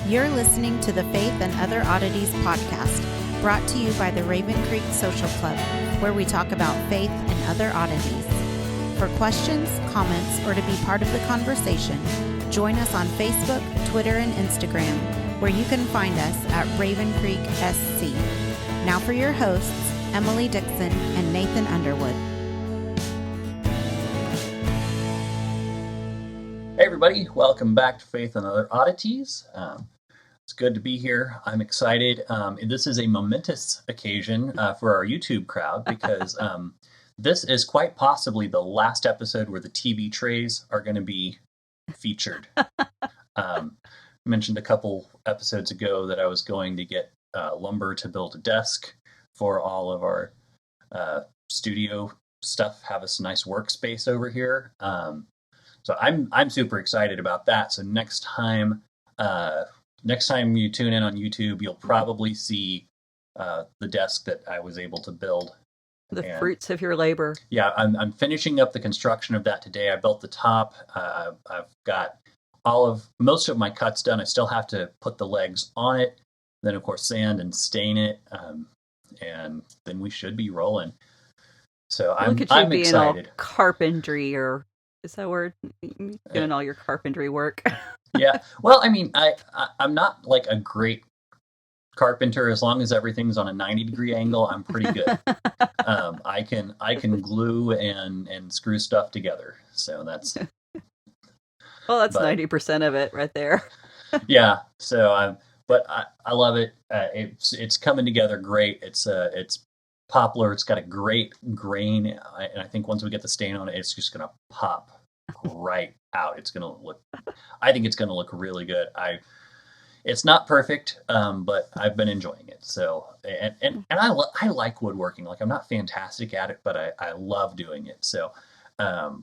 You're listening to the Faith and Other Oddities podcast, brought to you by the Raven Creek Social Club, where we talk about faith and other oddities. For questions, comments, or to be part of the conversation, join us on Facebook, Twitter, and Instagram, where you can find us at Raven Creek SC. Now for your hosts, Emily Dixon and Nathan Underwood. Hey everybody, welcome back to Faith and Other Oddities. It's good to be here. I'm excited. This is a momentous occasion for our YouTube crowd because this is quite possibly the last episode where the TV trays are going to be featured. I mentioned a couple episodes ago that I was going to get lumber to build a desk for all of our studio stuff, have us a nice workspace over here. So I'm super excited about that. So next time you tune in on YouTube, you'll probably see the desk that I was able to build. The fruits of your labor. Yeah, I'm finishing up the construction of that today. I built the top. I've got most of my cuts done. I still have to put the legs on it. Then of course sand and stain it, and then we should be rolling. So I'm being excited. All carpentry, or is that word? Doing all your carpentry work. Yeah. Well, I mean, I'm not like a great carpenter. As long as everything's on a 90-degree angle, I'm pretty good. I can glue and screw stuff together. So that's. Well, that's 90% of it right there. Yeah. So but I love it. It's coming together great. It's poplar. It's got a great grain, and I think once we get the stain on it, it's just gonna pop right out. I think it's gonna look really good. It's not perfect, but I've been enjoying it. So and I like woodworking. Like, I'm not fantastic at it, but I love doing it. So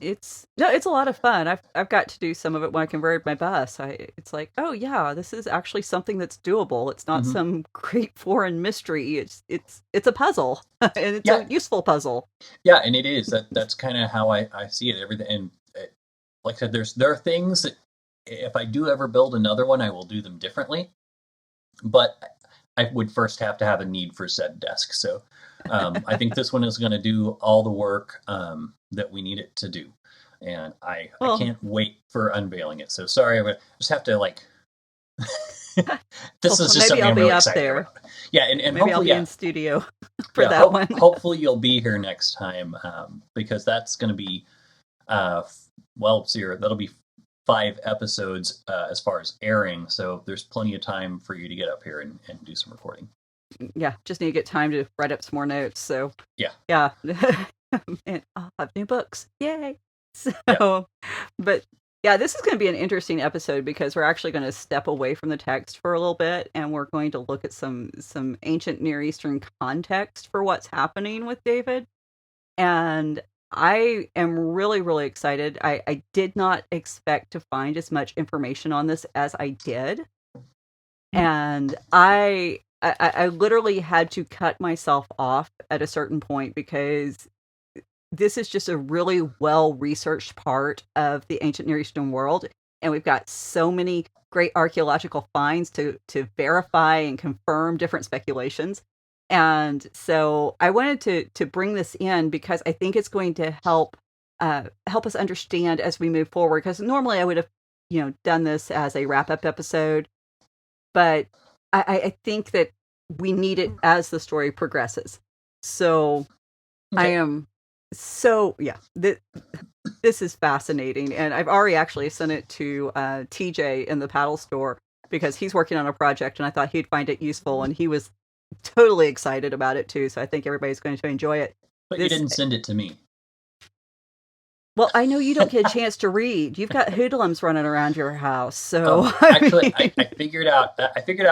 it's a lot of fun. I've got to do some of it when I converted my bus. It's like, oh yeah, this is actually something that's doable. It's not some great foreign mystery. It's a puzzle, and it's a useful puzzle. Yeah, and it is. That's kind of how I see it. Everything, and like I said, there are things that if I do ever build another one, I will do them differently. But I would first have to have a need for said desk. So I think this one is going to do all the work that we need it to do. And I can't wait for unveiling it. So sorry, I just have to this is just something I'm really excited about. Yeah, and maybe hopefully I'll be in studio for that one. Hopefully you'll be here next time because that's going to be, that'll be 5 episodes as far as airing. So there's plenty of time for you to get up here and do some recording. Yeah, just need to get time to write up some more notes. So yeah. And I'll have new books. Yay. So, But yeah, this is going to be an interesting episode because we're actually going to step away from the text for a little bit, and we're going to look at some ancient Near Eastern context for what's happening with David. And I am really, really excited. I did not expect to find as much information on this as I did. And I literally had to cut myself off at a certain point because this is just a really well-researched part of the ancient Near Eastern world. And we've got so many great archaeological finds to verify and confirm different speculations. And so I wanted to bring this in because I think it's going to help us understand as we move forward. Because normally I would have, done this as a wrap-up episode, but I think that we need it as the story progresses. So okay. I am this is fascinating, and I've already actually sent it to TJ in the paddle store because he's working on a project, and I thought he'd find it useful, and he was totally excited about it too. So I think everybody's going to enjoy it. But you didn't send it to me. Well, I know you don't get a chance to read. You've got hoodlums running around your house, so I figured out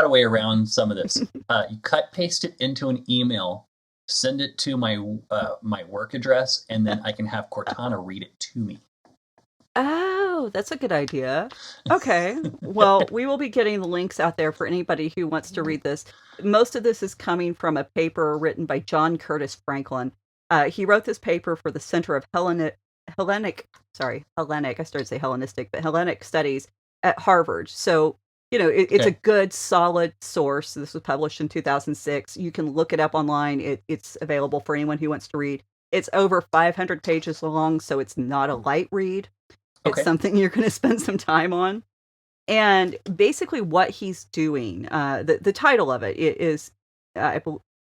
a way around some of this. You paste it into an email, send it to my work address, and then I can have Cortana read it to me. Oh, that's a good idea. Okay. Well, we will be getting the links out there for anybody who wants to read this. Most of this is coming from a paper written by John Curtis Franklin. He wrote this paper for the Center of Hellenic, I started to say Hellenistic, but Hellenic Studies at Harvard. So it's a good, solid source. This was published in 2006. You can look it up online. It's available for anyone who wants to read. It's over 500 pages long, so it's not a light read. It's something you're going to spend some time on. And basically what he's doing, the title of it is, I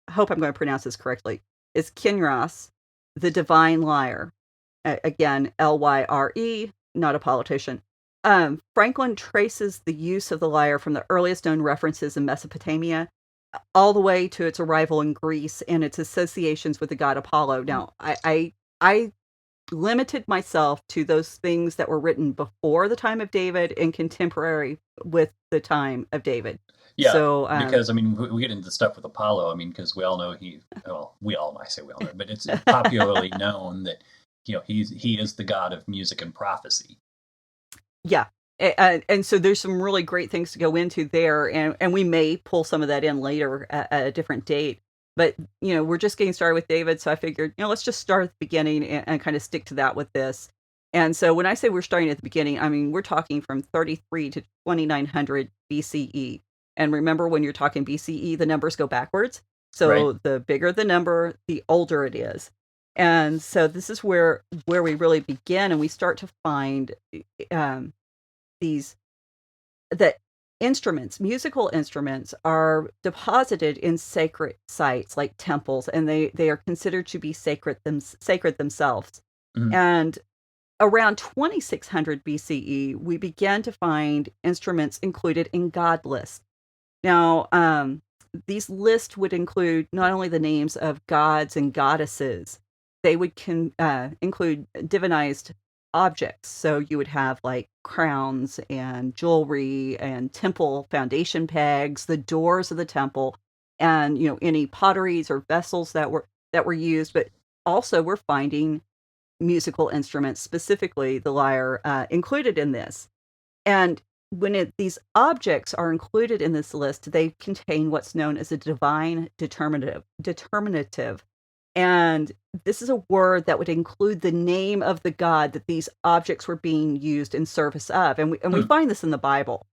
hope I'm going to pronounce this correctly, is Kinras, the Divine Lyre. Again, Lyre, not a politician. Franklin traces the use of the lyre from the earliest known references in Mesopotamia all the way to its arrival in Greece and its associations with the god Apollo. Now, I limited myself to those things that were written before the time of David and contemporary with the time of David. Yeah, so, because, we get into stuff with Apollo, because we all know I say we all know, but it's popularly known that, he is the god of music and prophecy. Yeah. And so there's some really great things to go into there, and we may pull some of that in later at a different date. But, we're just getting started with David, so I figured, let's just start at the beginning and kind of stick to that with this. And so when I say we're starting at the beginning, we're talking from 33 to 2900 BCE. And remember, when you're talking BCE, the numbers go backwards. So the bigger the number, the older it is. And so this is where we really begin, and we start to find that instruments, musical instruments, are deposited in sacred sites like temples, and they are considered to be sacred themselves. Mm-hmm. And around 2600 BCE, we began to find instruments included in god lists. Now, these lists would include not only the names of gods and goddesses, they would include divinized objects. So you would have like crowns and jewelry and temple foundation pegs, the doors of the temple, and any potteries or vessels that were used. But also we're finding musical instruments, specifically the lyre, included in this. And when these objects are included in this list, they contain what's known as a divine determinative. And this is a word that would include the name of the god that these objects were being used in service of. And we find this in the Bible.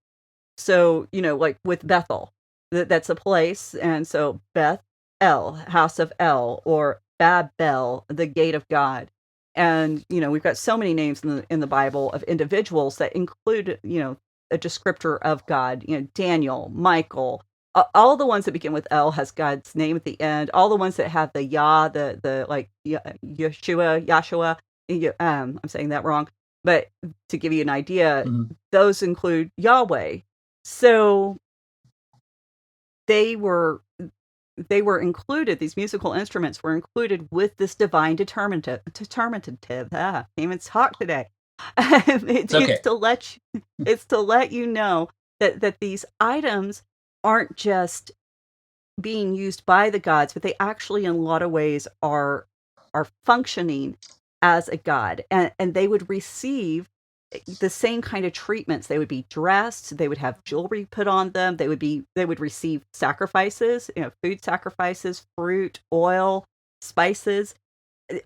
So, like with Bethel, that's a place. And so Beth El, house of El, or Babel, the gate of God. And, we've got so many names in the Bible of individuals that include, a descriptor of God, Daniel, Michael. All the ones that begin with El has God's name at the end. All the ones that have the Yah, the like Yeshua, I'm saying that wrong, but to give you an idea, those include Yahweh. So they were included. These musical instruments were included with this divine determinative. Can't even talk today. It's to let you know that these items aren't just being used by the gods, but they actually, in a lot of ways, are functioning as a god, and they would receive the same kind of treatments. They would be dressed, they would have jewelry put on them, they would receive sacrifices, food sacrifices, fruit, oil, spices.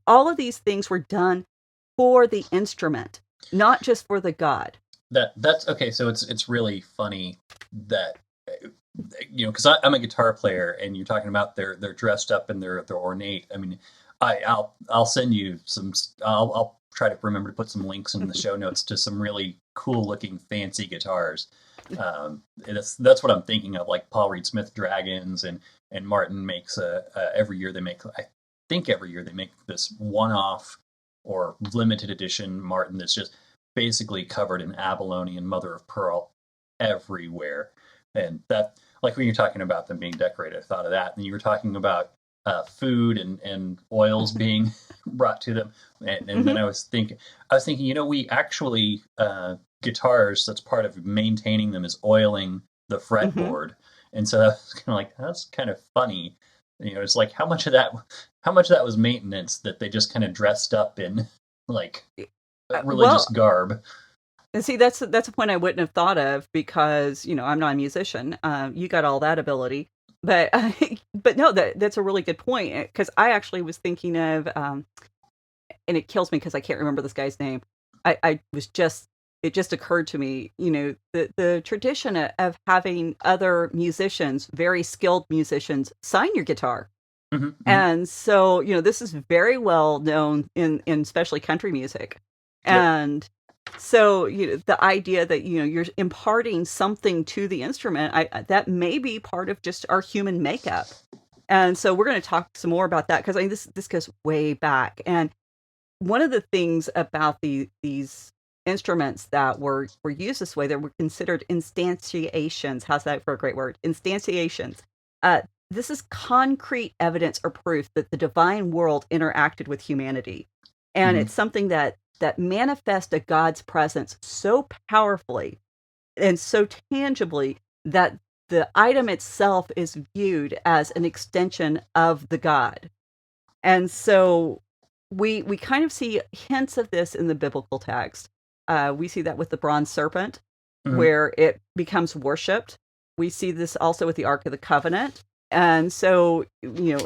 All of these things were done for the instrument, not just for the god. That's okay. So it's really funny that, because I'm a guitar player, and you're talking about they're dressed up and they're ornate. I'll send you some. I'll try to remember to put some links in the show notes to some really cool looking fancy guitars. That's what I'm thinking of, like Paul Reed Smith Dragons, and Martin makes every year they make this one-off or limited edition Martin that's just basically covered in abalone and mother of pearl everywhere. And that, like when you're talking about them being decorated, I thought of that. And you were talking about food and oils being brought to them. And then I was thinking, we actually, guitars, that's part of maintaining them is oiling the fretboard. And so that's kind of like, that's kind of funny. It's like how much of that was maintenance that they just kind of dressed up in like religious garb. And see, that's a point I wouldn't have thought of, because I'm not a musician. You got all that ability, but no, that's a really good point, because I actually was thinking of, and it kills me because I can't remember this guy's name. I was just it just occurred to me, the tradition of having other musicians, very skilled musicians, sign your guitar. Mm-hmm, mm-hmm. And so, this is very well known in especially country music. And so, the idea that, you're imparting something to the instrument, that may be part of just our human makeup. And so we're going to talk some more about that, because I mean, this goes way back. And one of the things about these instruments that were used this way, that were considered instantiations. How's that for a great word? Instantiations. This is concrete evidence or proof that the divine world interacted with humanity. And it's something that manifests a God's presence so powerfully and so tangibly that the item itself is viewed as an extension of the God. And so we kind of see hints of this in the biblical text. We see that with the bronze serpent, where it becomes worshipped. We see this also with the Ark of the Covenant. And so,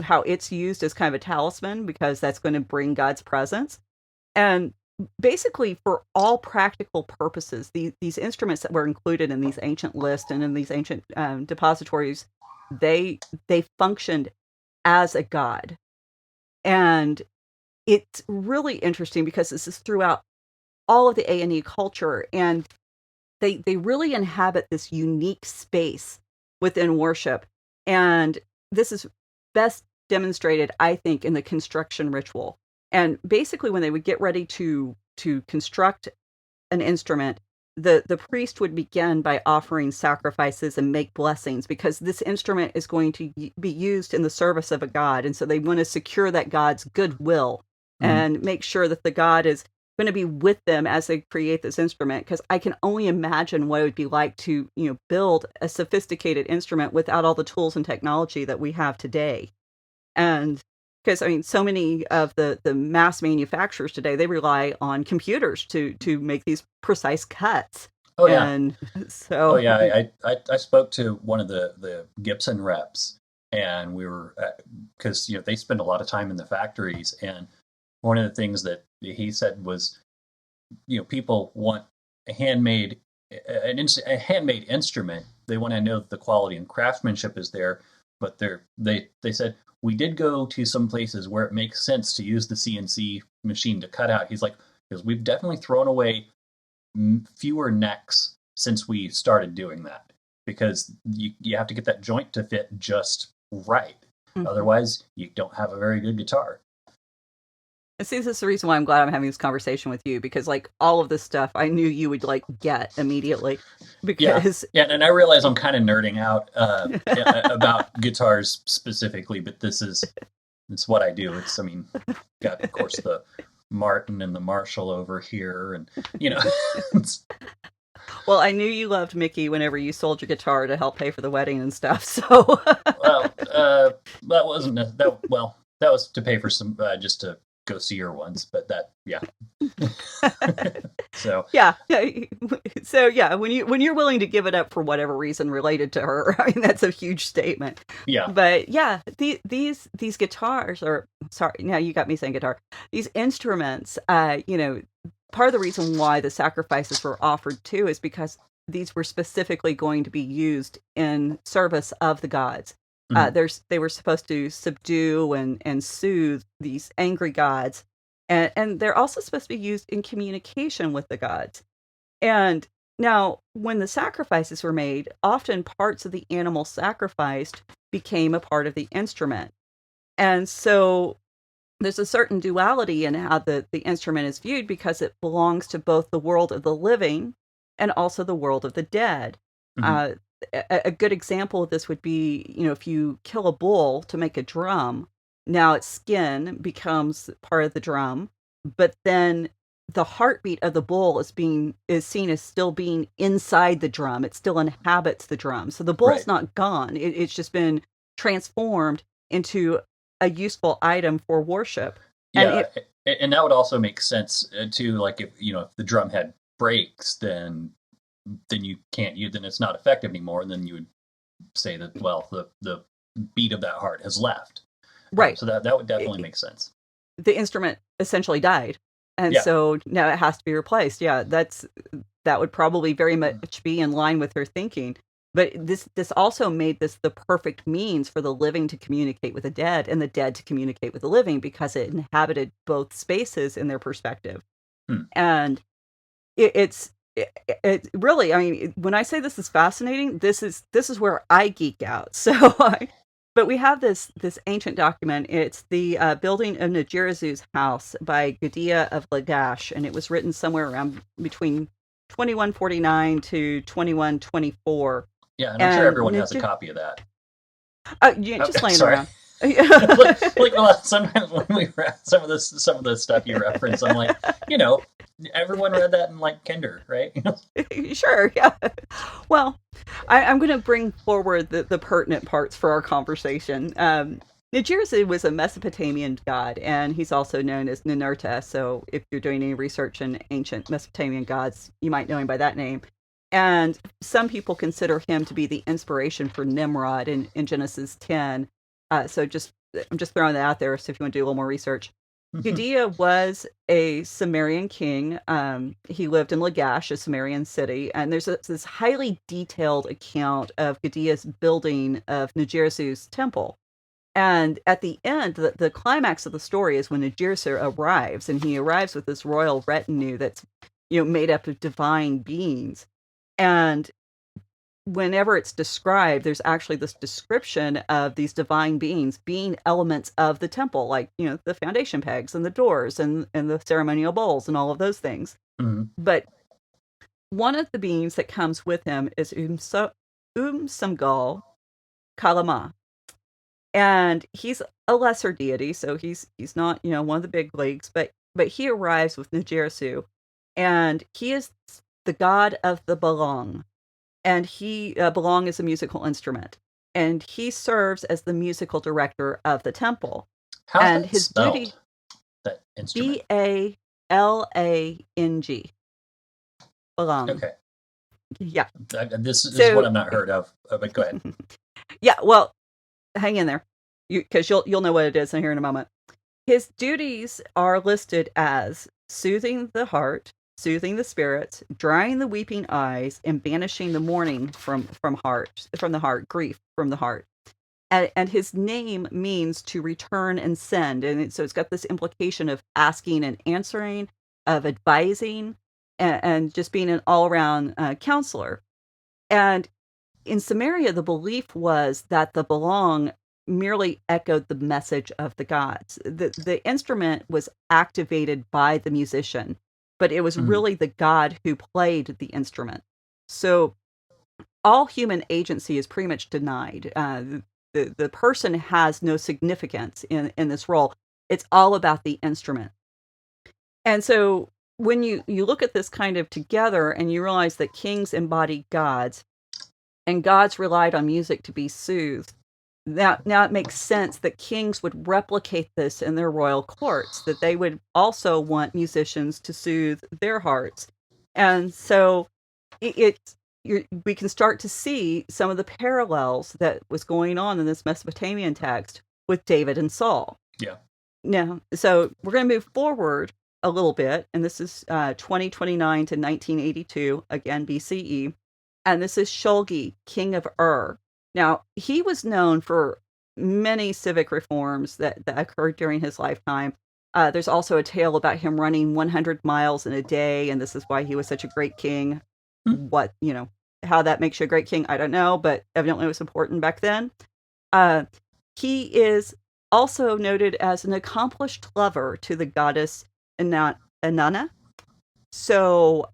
how it's used as kind of a talisman, because that's going to bring God's presence. And basically, for all practical purposes, these instruments that were included in these ancient lists and in these ancient depositories, they functioned as a god. And it's really interesting because this is throughout all of the A&E culture, and they really inhabit this unique space within worship. And this is best demonstrated, I think, in the construction ritual. And basically, when they would get ready to construct an instrument, the priest would begin by offering sacrifices and make blessings, because this instrument is going to be used in the service of a god. And so they want to secure that god's goodwill and make sure that the god is going to be with them as they create this instrument. Because I can only imagine what it would be like to build a sophisticated instrument without all the tools and technology that we have today. And because I mean, so many of the mass manufacturers today, they rely on computers to make these precise cuts. Oh yeah. And so. Oh yeah. I spoke to one of the Gibson reps, and we were, because they spend a lot of time in the factories, and one of the things that he said was, people want a handmade instrument. They want to know that the quality and craftsmanship is there, but they said, we did go to some places where it makes sense to use the CNC machine to cut out. He's like, because we've definitely thrown away fewer necks since we started doing that, because you have to get that joint to fit just right. Otherwise, you don't have a very good guitar. And see, this is the reason why I'm glad I'm having this conversation with you, because all of this stuff I knew you would get immediately. Because yeah, and I realize I'm kind of nerding out about guitars specifically, but it's what I do. Got of course the Martin and the Marshall over here, and Well, I knew you loved Mickey whenever you sold your guitar to help pay for the wedding and stuff. So well, that wasn't that. Well, that was to pay for some just to go see her once, but that, yeah. So when you're willing to give it up for whatever reason related to her, I mean, that's a huge statement. Yeah. But yeah, these guitars are, sorry, now you got me saying guitar. These instruments, part of the reason why the sacrifices were offered too is because these were specifically going to be used in service of the gods. They were supposed to subdue and soothe these angry gods, and they're also supposed to be used in communication with the gods. And now, when the sacrifices were made, often parts of the animal sacrificed became a part of the instrument. And so there's a certain duality in how the instrument is viewed, because it belongs to both the world of the living and also the world of the dead. A good example of this would be, if you kill a bull to make a drum, now its skin becomes part of the drum, but then the heartbeat of the bull is seen as still being inside the drum. It still inhabits the drum. So the bull's not gone. It's just been transformed into a useful item for worship. Yeah, and that would also make sense too. Like if the drum head breaks, then you can't use, then it's not effective anymore, and then you would say that, well, the beat of that heart has left. Right. So that would definitely make sense. The instrument essentially died, and so now it has to be replaced. Yeah, that would probably very much be in line with her thinking. But this also made this the perfect means for the living to communicate with the dead and the dead to communicate with the living, because it inhabited both spaces in their perspective. And it's really, I mean, when I say this is fascinating, this is where I geek out. So, but we have this ancient document. It's the building of Najirazu's house by Gudea of Lagash, and it was written somewhere around between 2149 to 2124. Yeah, and I'm sure everyone has a copy of that. Just laying around. Sometimes when we read some of the stuff you reference, I'm like, everyone read that in like kinder, right? Sure, yeah. Well, I'm going to bring forward the pertinent parts for our conversation. Najirazu was a Mesopotamian god, and he's also known as Ninurta. So if you're doing any research in ancient Mesopotamian gods, you might know him by that name. And some people consider him to be the inspiration for Nimrod in Genesis 10. So I'm just throwing that out there. So if you want to do a little more research, Gudea was a Sumerian king. He lived in Lagash, a Sumerian city, and there's this highly detailed account of Gudea's building of Najirazu's temple. And at the end, the climax of the story is when Najirazu arrives, and he arrives with this royal retinue that's made up of divine beings. And whenever it's described, there's actually this description of these divine beings being elements of the temple, like, the foundation pegs and the doors and the ceremonial bowls and all of those things. Mm-hmm. But one of the beings that comes with him is Samgal Kalama. And he's a lesser deity, so he's not, one of the big leagues, but he arrives with Najirazu, and he is the god of the belong. And he belong is a musical instrument, and he serves as the musical director of the temple. How's and his spelled, duty that instrument? Balang. Belong. Okay. Yeah. This is what I've not heard of. But go ahead. Yeah. Well, hang in there, because you'll know what it is here in a moment. His duties are listed as soothing the heart, soothing the spirits, drying the weeping eyes, and banishing the mourning from the heart, grief from the heart. And his name means to return and send, and so it's got this implication of asking and answering, of advising, and just being an all-around counselor. And in Samaria, the belief was that the belong merely echoed the message of the gods. The instrument was activated by the musician, but it was really the god who played the instrument. So all human agency is pretty much denied. The person has no significance in this role. It's all about the instrument. And so when you look at this kind of together, and you realize that kings embody gods, and gods relied on music to be soothed, now it makes sense that kings would replicate this in their royal courts, that they would also want musicians to soothe their hearts. And so we can start to see some of the parallels that was going on in this Mesopotamian text with David and Saul. Yeah. Now, so we're going to move forward a little bit, and this is 2029 to 1982, again BCE, and this is Shulgi, king of Ur. Now, he was known for many civic reforms that occurred during his lifetime. There's also a tale about him running 100 miles in a day, and this is why he was such a great king. What, how that makes you a great king, I don't know, but evidently it was important back then. He is also noted as an accomplished lover to the goddess Inanna. So,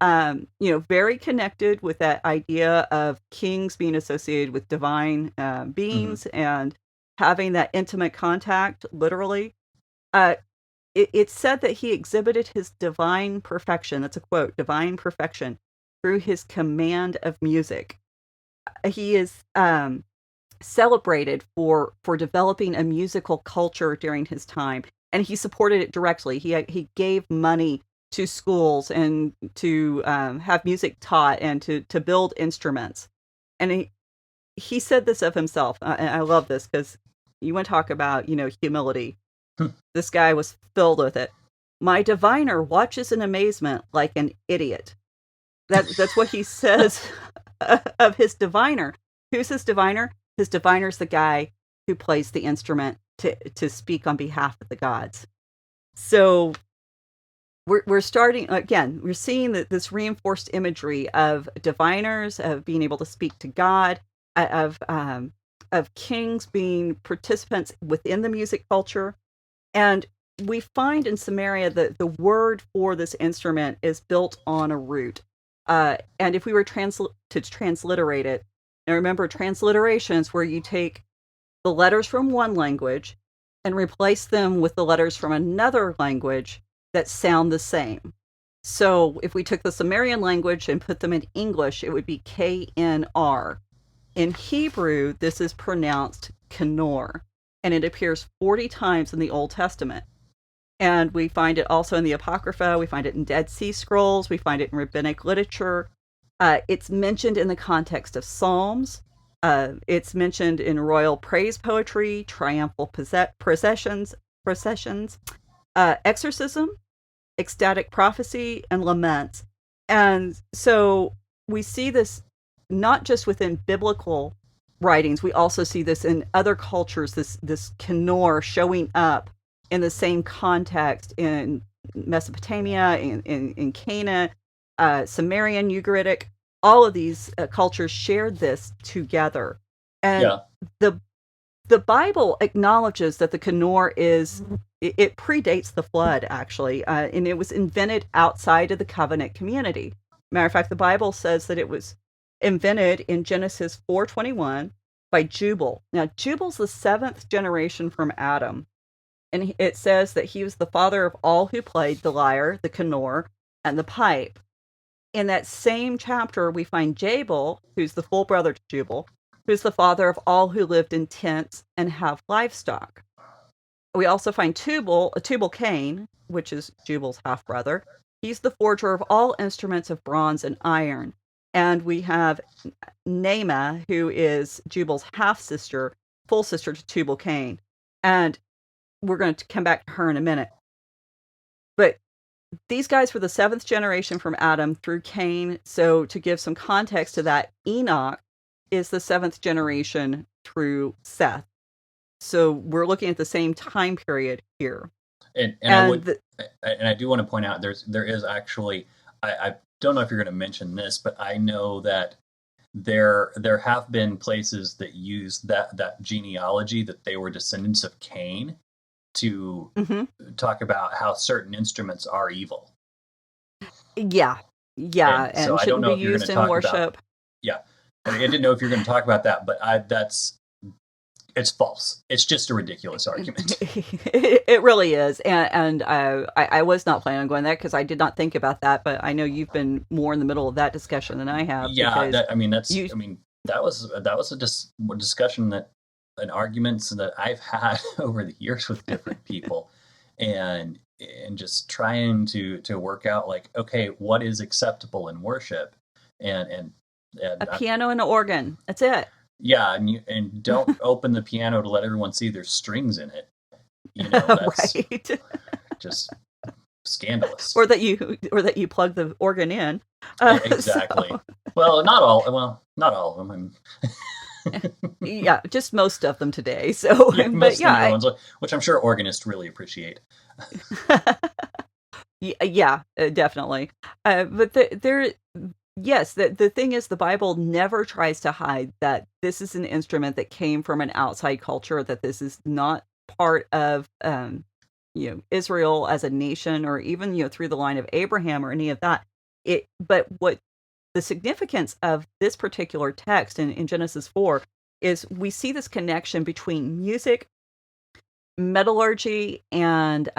very connected with that idea of kings being associated with divine beings and having that intimate contact, literally. It's said that he exhibited his divine perfection, that's a quote, divine perfection, through his command of music. He is celebrated for developing a musical culture during his time, and he supported it directly. He gave money to schools and to have music taught and to build instruments. And he said this of himself. And I love this because you want to talk about, humility. This guy was filled with it. My diviner watches in amazement like an idiot. That's what he says of his diviner. Who's his diviner? His diviner's the guy who plays the instrument to speak on behalf of the gods. So we're starting again. We're seeing this reinforced imagery of diviners, of being able to speak to God, of kings being participants within the music culture, and we find in Samaria that the word for this instrument is built on a root. And if we were to transliterate it, and remember, transliteration is where you take the letters from one language and replace them with the letters from another language that sound the same. So if we took the Sumerian language and put them in English, it would be KNR. In Hebrew, this is pronounced Kenor, and it appears 40 times in the Old Testament. And we find it also in the Apocrypha, we find it in Dead Sea Scrolls, we find it in rabbinic literature. It's mentioned in the context of Psalms. It's mentioned in royal praise poetry, triumphal processions, exorcism, ecstatic prophecy, and laments. And so we see this not just within biblical writings, we also see this in other cultures, this Kenor showing up in the same context in Mesopotamia, in Canaan, Sumerian, Ugaritic. All of these cultures shared this together. And the Bible acknowledges that the Kenor it predates the flood, actually, and it was invented outside of the covenant community. Matter of fact, the Bible says that it was invented in Genesis 4:21 by Jubal. Now, Jubal's the 7th generation from Adam, and it says that he was the father of all who played the lyre, the Kenor, and the pipe. In that same chapter, we find Jabal, who's the full brother to Jubal, who's the father of all who lived in tents and have livestock. We also find Tubal Cain, which is Jubal's half-brother. He's the forger of all instruments of bronze and iron. And we have Naamah, who is Jubal's half-sister, full sister to Tubal Cain. And we're going to come back to her in a minute. But these guys were the 7th generation from Adam through Cain. So to give some context to that, Enoch is the 7th generation through Seth. So we're looking at the same time period here. And I do want to point out there is actually, I don't know if you're going to mention this, but I know that there have been places that use that genealogy, that they were descendants of Cain, to talk about how certain instruments are evil. Yeah, and so I don't know if you're going to talk worship. I didn't know if you're going to talk about that, but it's false. It's just a ridiculous argument. It really is, and I was not planning on going there because I did not think about that. But I know you've been more in the middle of that discussion than I have. Yeah, that was a discussion and arguments that I've had over the years with different people, and just trying to work out, like, okay, what is acceptable in worship, and a piano and an organ. That's it. Yeah, and don't open the piano to let everyone see there's strings in it. That's right. Just scandalous. Or that you plug the organ in. Exactly. So. Well, not all of them. Yeah, just most of them today. So, most of the ones, which I'm sure organists really appreciate. Yeah, definitely. But yes, the thing is, the Bible never tries to hide that this is an instrument that came from an outside culture, that this is not part of Israel as a nation, or even through the line of Abraham or any of that. But what the significance of this particular text in Genesis 4 is, we see this connection between music, metallurgy, and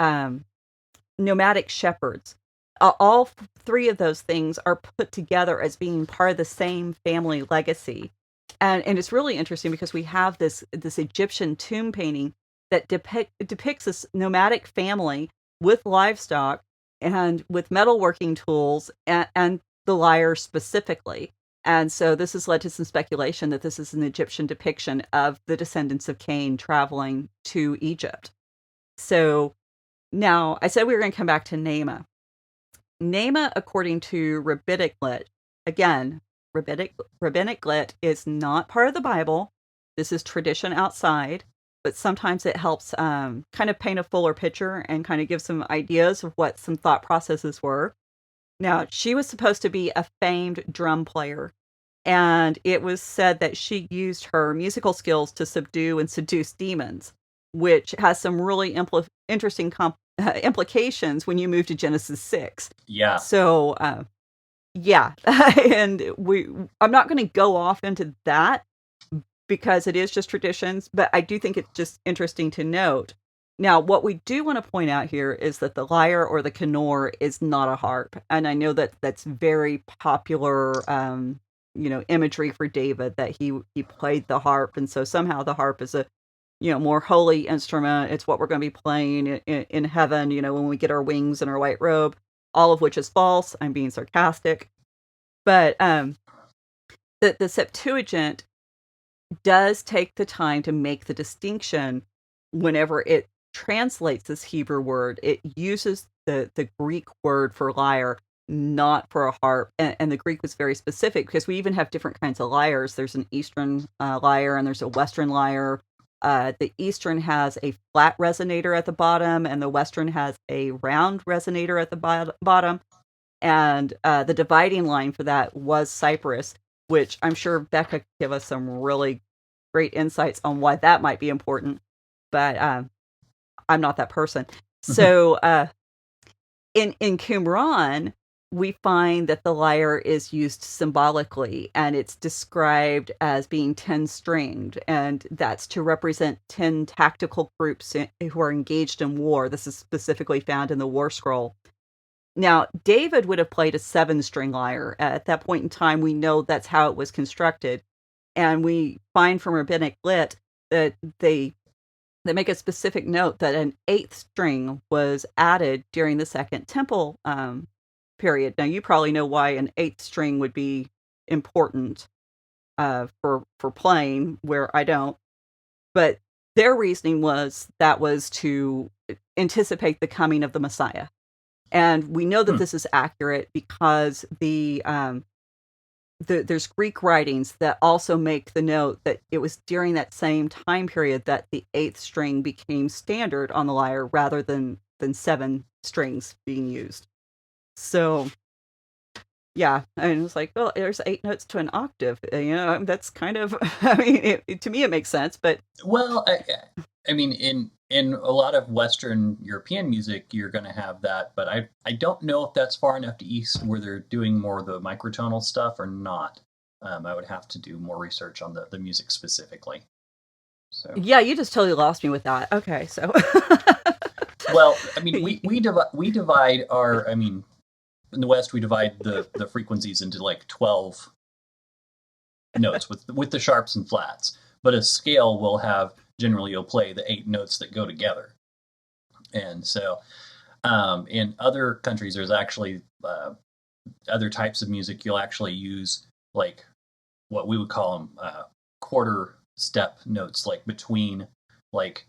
nomadic shepherds. All three of those things are put together as being part of the same family legacy. And it's really interesting because we have this Egyptian tomb painting that depicts this nomadic family with livestock and with metalworking tools and the lyre specifically. And so this has led to some speculation that this is an Egyptian depiction of the descendants of Cain traveling to Egypt. So now, I said we were going to come back to Naamah. Naamah, according to rabbinic again, rabbinic lit is not part of the Bible. This is tradition outside, but sometimes it helps kind of paint a fuller picture and kind of give some ideas of what some thought processes were. Now, she was supposed to be a famed drum player, and it was said that she used her musical skills to subdue and seduce demons, which has some really interesting implications when you move to Genesis 6. Yeah. So, yeah, and I'm not going to go off into that because it is just traditions, but I do think it's just interesting to note. Now, what we do want to point out here is that the lyre or the kinnor is not a harp, and I know that that's very popular, imagery for David, that he played the harp, and so somehow the harp is a more holy instrument. It's what we're going to be playing in heaven, when we get our wings and our white robe, all of which is false. I'm being sarcastic. But the Septuagint does take the time to make the distinction whenever it translates this Hebrew word. It uses the Greek word for lyre, not for a harp. And the Greek was very specific because we even have different kinds of lyres. There's an Eastern lyre and there's a Western lyre. The Eastern has a flat resonator at the bottom, and the Western has a round resonator at the bottom. And the dividing line for that was Cyprus, which I'm sure Becca could give us some really great insights on why that might be important. But I'm not that person. So in Qumran, we find that the lyre is used symbolically, and it's described as being 10-stringed, and that's to represent 10 tactical groups who are engaged in war. This is specifically found in the War Scroll. Now, David would have played a 7-string lyre. At that point in time, we know that's how it was constructed, and we find from Rabbinic Lit that they make a specific note that an 8th string was added during the Second Temple period. Now, you probably know why an 8th string would be important for playing, where I don't. But their reasoning was that was to anticipate the coming of the Messiah. And we know that this is accurate because there's Greek writings that also make the note that it was during that same time period that the 8th string became standard on the lyre rather than 7 strings being used. So, yeah, and it's like, well, there's 8 notes to an octave. That's kind of, I mean, to me it makes sense, but... Well, I mean, in a lot of Western European music, you're going to have that, but I don't know if that's far enough to East where they're doing more of the microtonal stuff or not. I would have to do more research on the music specifically. So yeah, you just totally lost me with that. Okay, so well, I mean, we divide our, I mean, in the West we divide the frequencies into like 12 notes with the sharps and flats, but a scale will have, generally you'll play the 8 notes that go together. And so in other countries, there's actually other types of music. You'll actually use like what we would call them quarter step notes, like between like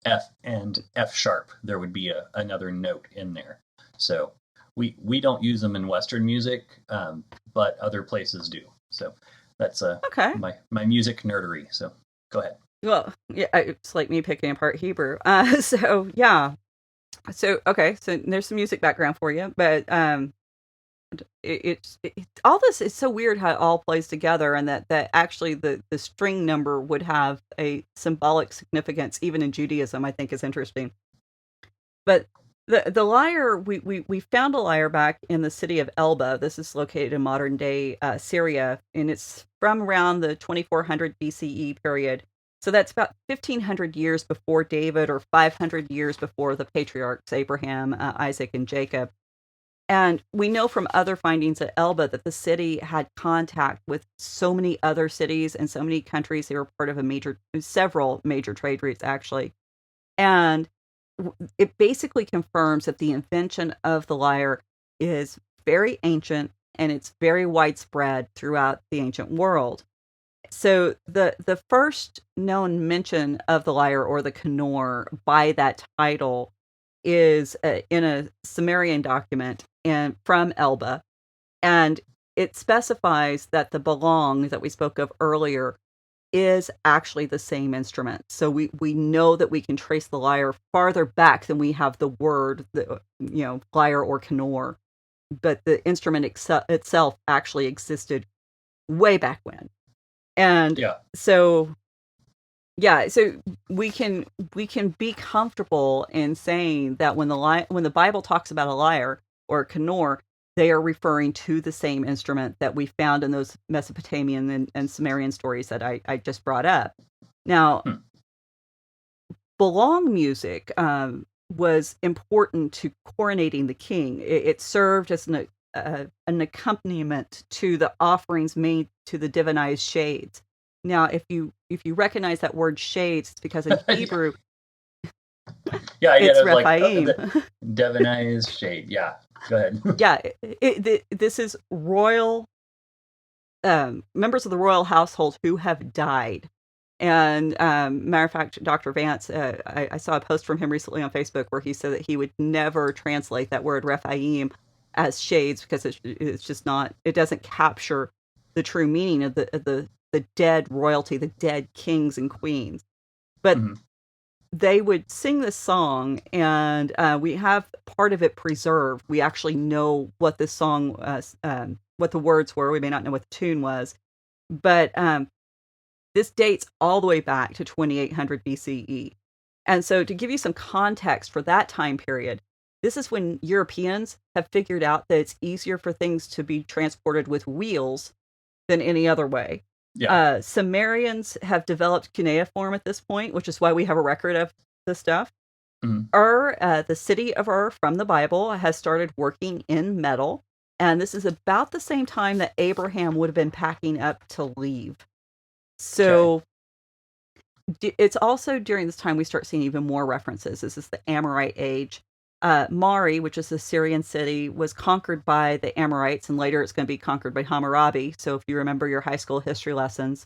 F and F sharp, there would be another note in there. So we don't use them in Western music, but other places do. So that's okay. my music nerdery. So go ahead. Well, yeah, it's like me picking apart Hebrew. So yeah. So okay, so there's some music background for you, but it's all this is so weird how it all plays together, and that actually the string number would have a symbolic significance even in Judaism. I think is interesting. But the lyre, we found a lyre back in the city of Elba. This is located in modern day Syria, and it's from around the 2400 BCE period. So that's about 1500 years before David, or 500 years before the patriarchs Abraham, Isaac, and Jacob. And we know from other findings at Elba that the city had contact with so many other cities and so many countries. They were part of several major trade routes, actually. And it basically confirms that the invention of the lyre is very ancient and it's very widespread throughout the ancient world. So the first known mention of the lyre or the kinnor by that title is in a Sumerian document and from Elba, And it specifies that the belong that we spoke of earlier is actually the same instrument. So we know that we can trace the lyre farther back than we have the word, lyre or knor. But the instrument itself actually existed way back when. And so we can be comfortable in saying that when the Bible talks about a lyre or knor, they are referring to the same instrument that we found in those Mesopotamian and Sumerian stories that I just brought up. Now, belong music was important to coronating the king. It served as an accompaniment to the offerings made to the divinized shades. Now, if you recognize that word shades, it's because in Hebrew, it's Rephaim. Like, divinized shade, yeah. Go ahead. This is royal members of the royal household who have died. And matter of fact, Dr. Vance, I saw a post from him recently on Facebook where he said that he would never translate that word Rephaim as shades because it's just not. It doesn't capture the true meaning of the dead royalty, the dead kings and queens. But they would sing this song, and we have part of it preserved. We actually know what this song, what the words were. We may not know what the tune was, but this dates all the way back to 2800 BCE. And so to give you some context for that time period, this is when Europeans have figured out that it's easier for things to be transported with wheels than any other way. Yeah. Sumerians have developed cuneiform at this point, which is why we have a record of the stuff. The city of Ur from the Bible has started working in metal. And this is about the same time that Abraham would have been packing up to leave. So it's also during this time we start seeing even more references. This is the Amorite age. Mari, which is a Syrian city, was conquered by the Amorites, and later it's going to be conquered by Hammurabi. So if you remember your high school history lessons,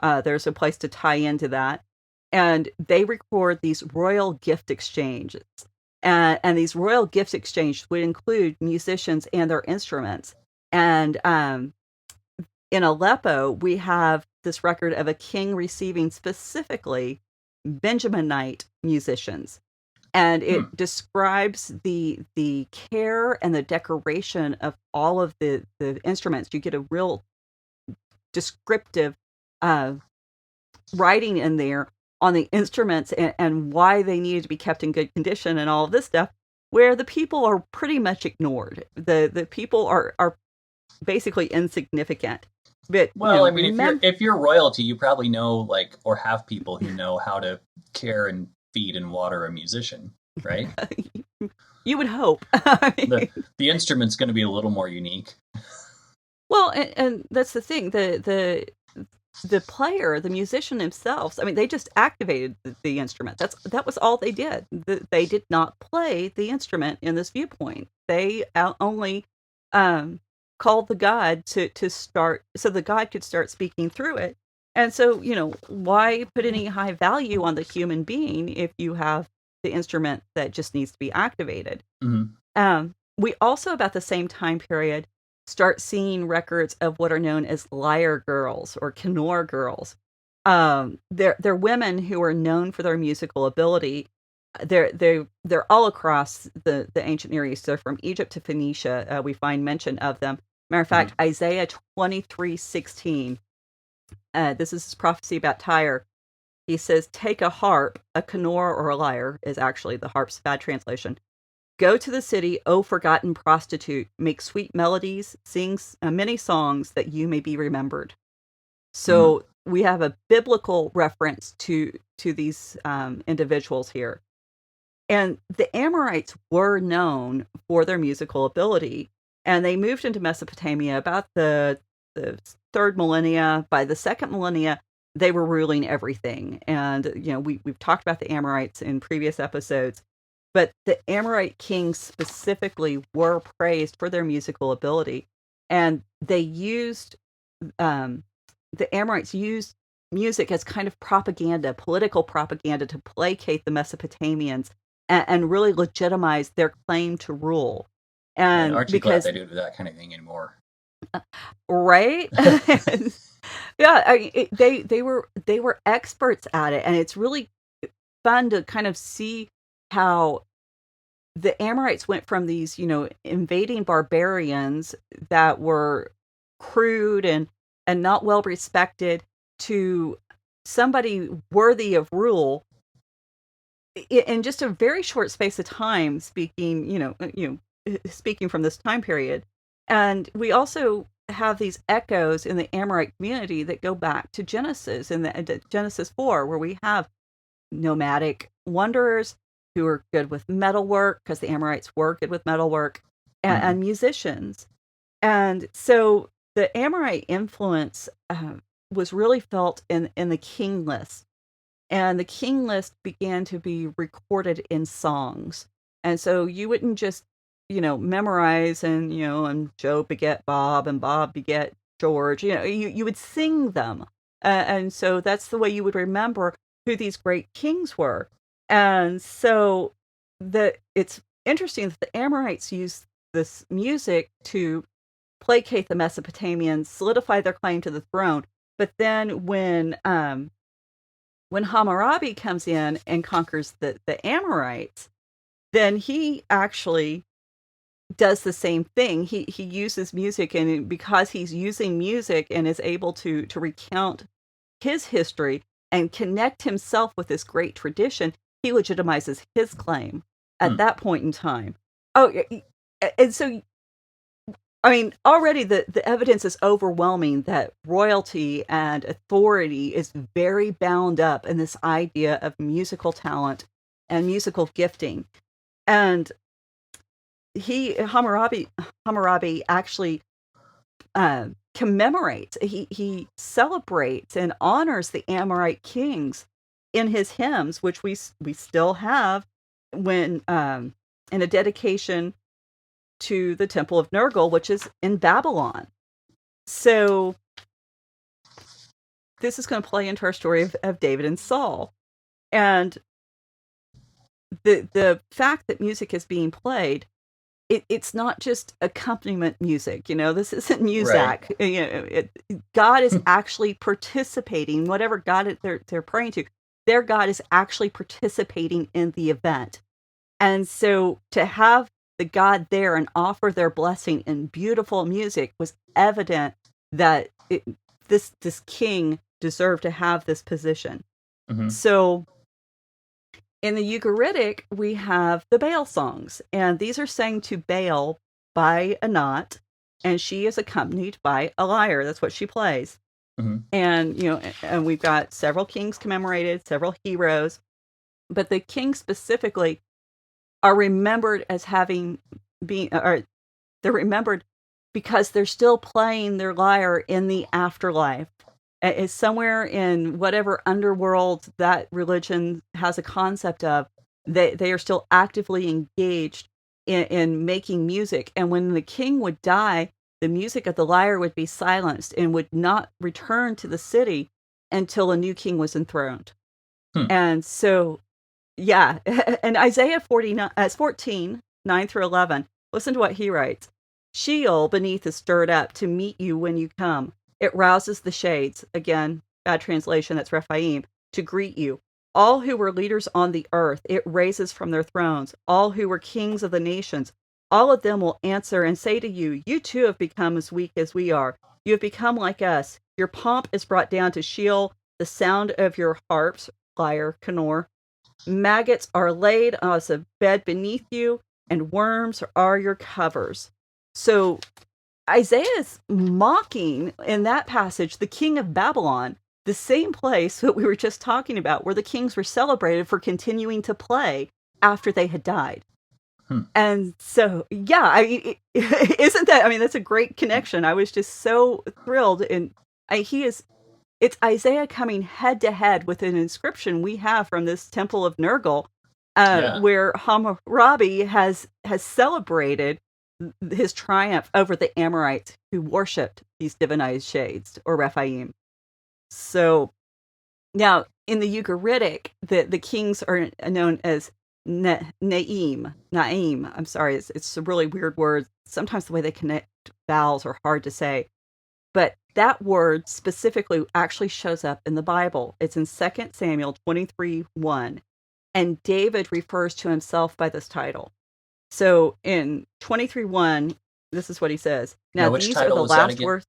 there's a place to tie into that. And they record these royal gift exchanges. And these royal gift exchanges would include musicians and their instruments. And in Aleppo, we have this record of a king receiving specifically Benjaminite musicians. And it describes the care and the decoration of all of the instruments. You get a real descriptive writing in there on the instruments and why they needed to be kept in good condition and all of this stuff, where the people are pretty much ignored. The people are basically insignificant. But, if you're royalty, you probably know, or have people who know how to care and feed and water a musician, right? You would hope. The instrument's going to be a little more unique. Well, and that's the thing. The player, the musician themselves, they just activated the instrument. That was all they did. They did not play the instrument in this viewpoint. They only called the god to start, so the god could start speaking through it. And so, why put any high value on the human being if you have the instrument that just needs to be activated? We also, about the same time period, start seeing records of what are known as lyre girls or knor girls. They're women who are known for their musical ability. They're all across the ancient Near East. So from Egypt to Phoenicia, we find mention of them. Matter of fact, Isaiah 23:16. This is his prophecy about Tyre. He says, "Take a harp, a knor or a lyre," is actually the harp's bad translation. "Go to the city, O forgotten prostitute, make sweet melodies, sing many songs that you may be remembered." So we have a biblical reference to these individuals here. And the Amorites were known for their musical ability, and they moved into Mesopotamia about the third millennia. By the second millennia, they were ruling everything. And, we've talked about the Amorites in previous episodes, but the Amorite kings specifically were praised for their musical ability. And they used, the Amorites used music as kind of propaganda, political propaganda, to placate the Mesopotamians and really legitimize their claim to rule. And aren't you glad they do that kind of thing anymore? Right? Yeah, they were experts at it, and it's really fun to kind of see how the Amorites went from these, invading barbarians that were crude and not well respected to somebody worthy of rule in just a very short space of time. Speaking from this time period, and we also have these echoes in the Amorite community that go back to Genesis in the Genesis 4, where we have nomadic wanderers who are good with metalwork, because the Amorites were good with metalwork, and musicians. And so the Amorite influence was really felt in the king list. And the king list began to be recorded in songs. And so you wouldn't just, memorize and Joe beget Bob and Bob beget George. You would sing them. And so that's the way you would remember who these great kings were. And so it's interesting that the Amorites used this music to placate the Mesopotamians, solidify their claim to the throne. But then when Hammurabi comes in and conquers the Amorites, then he actually does the same thing. He uses music, and because he's using music and is able to recount his history and connect himself with this great tradition, he legitimizes his claim at that point in time. Oh, and so, I mean, already the evidence is overwhelming that royalty and authority is very bound up in this idea of musical talent and musical gifting. And Hammurabi actually commemorates, he celebrates and honors the Amorite kings in his hymns, which we still have when in a dedication to the Temple of Nergal, which is in Babylon. So this is going to play into our story of David and Saul. And the fact that music is being played, it's not just accompaniment music. This isn't music. Right. God is actually participating. Whatever God they're praying to, their God is actually participating in the event. And so to have the God there and offer their blessing in beautiful music was evident that this king deserved to have this position. Mm-hmm. So in the Ugaritic, we have the Baal songs, and these are sang to Baal by Anat, and she is accompanied by a lyre. That's what she plays. Mm-hmm. And we've got several kings commemorated, several heroes, but the kings specifically are remembered as having been, or they're remembered because they're still playing their lyre in the afterlife. It's somewhere in whatever underworld that religion has a concept of. They are still actively engaged in making music. And when the king would die, the music of the lyre would be silenced and would not return to the city until a new king was enthroned. And so, yeah, and Isaiah 14, 9 through 11, listen to what he writes. Sheol beneath is stirred up to meet you when you come. It rouses the shades, again, bad translation, that's Rephaim, to greet you. All who were leaders on the earth, it raises from their thrones. All who were kings of the nations, all of them will answer and say to you, you too have become as weak as we are. You have become like us. Your pomp is brought down to Sheol, the sound of your harps, lyre, Kenor. Maggots are laid as a bed beneath you, and worms are your covers. So Isaiah is mocking, in that passage, the king of Babylon, the same place that we were just talking about, where the kings were celebrated for continuing to play after they had died. And so, yeah, isn't that, that's a great connection. I was just so thrilled. And it's Isaiah coming head to head with an inscription we have from this Temple of Nergal, where Hammurabi has celebrated his triumph over the Amorites who worshipped these divinized shades, or Rephaim. So now in the Ugaritic, the kings are known as Naim. I'm sorry, it's a really weird word. Sometimes the way they connect vowels are hard to say. But that word specifically actually shows up in the Bible. It's in 2 Samuel 23:1. And David refers to himself by this title. So in 23:1, this is what he says. Now these are the last words.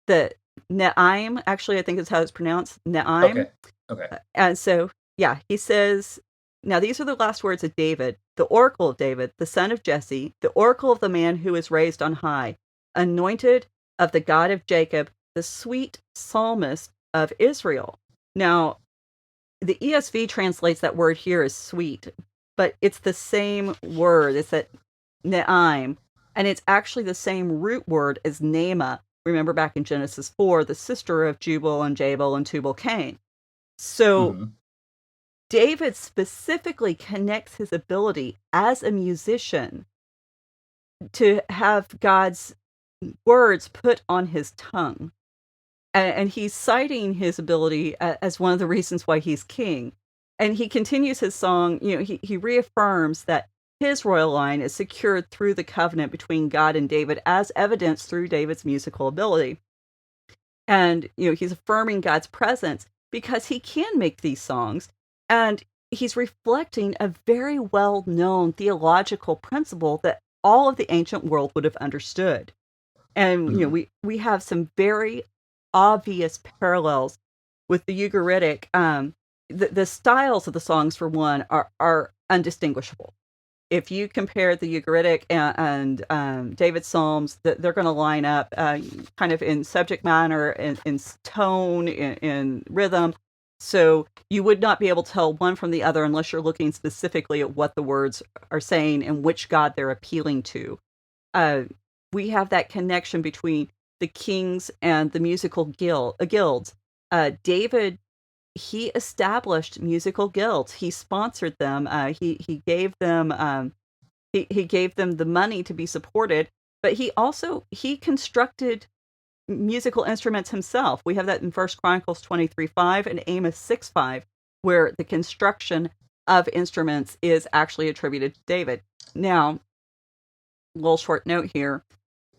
The Naim, actually, I think is how it's pronounced. Naim. Okay. And so, yeah, he says, now these are the last words of David, the oracle of David, the son of Jesse, the oracle of the man who is raised on high, anointed of the God of Jacob, the sweet psalmist of Israel. Now, the ESV translates that word here as sweet, but it's the same word. It's that Naim, and it's actually the same root word as Naamah. Remember back in Genesis 4, the sister of Jubal and Jabal and Tubal-Cain. So David specifically connects his ability as a musician to have God's words put on his tongue. And he's citing his ability as one of the reasons why he's king. And he continues his song, he reaffirms that his royal line is secured through the covenant between God and David, as evidenced through David's musical ability. And, he's affirming God's presence because he can make these songs. And he's reflecting a very well-known theological principle that all of the ancient world would have understood. And, we have some very obvious parallels with the Ugaritic. The styles of the songs, for one, are undistinguishable. If you compare the Ugaritic and David's Psalms, they're going to line up kind of in subject matter, in tone, in rhythm. So you would not be able to tell one from the other unless you're looking specifically at what the words are saying and which God they're appealing to. We have that connection between the kings and the musical guilds. David, he established musical guilds. He sponsored them. He gave them he gave them the money to be supported. But he constructed musical instruments himself. We have that in 1 Chronicles 23:5 and Amos 6:5, where the construction of instruments is actually attributed to David. Now, a little short note here.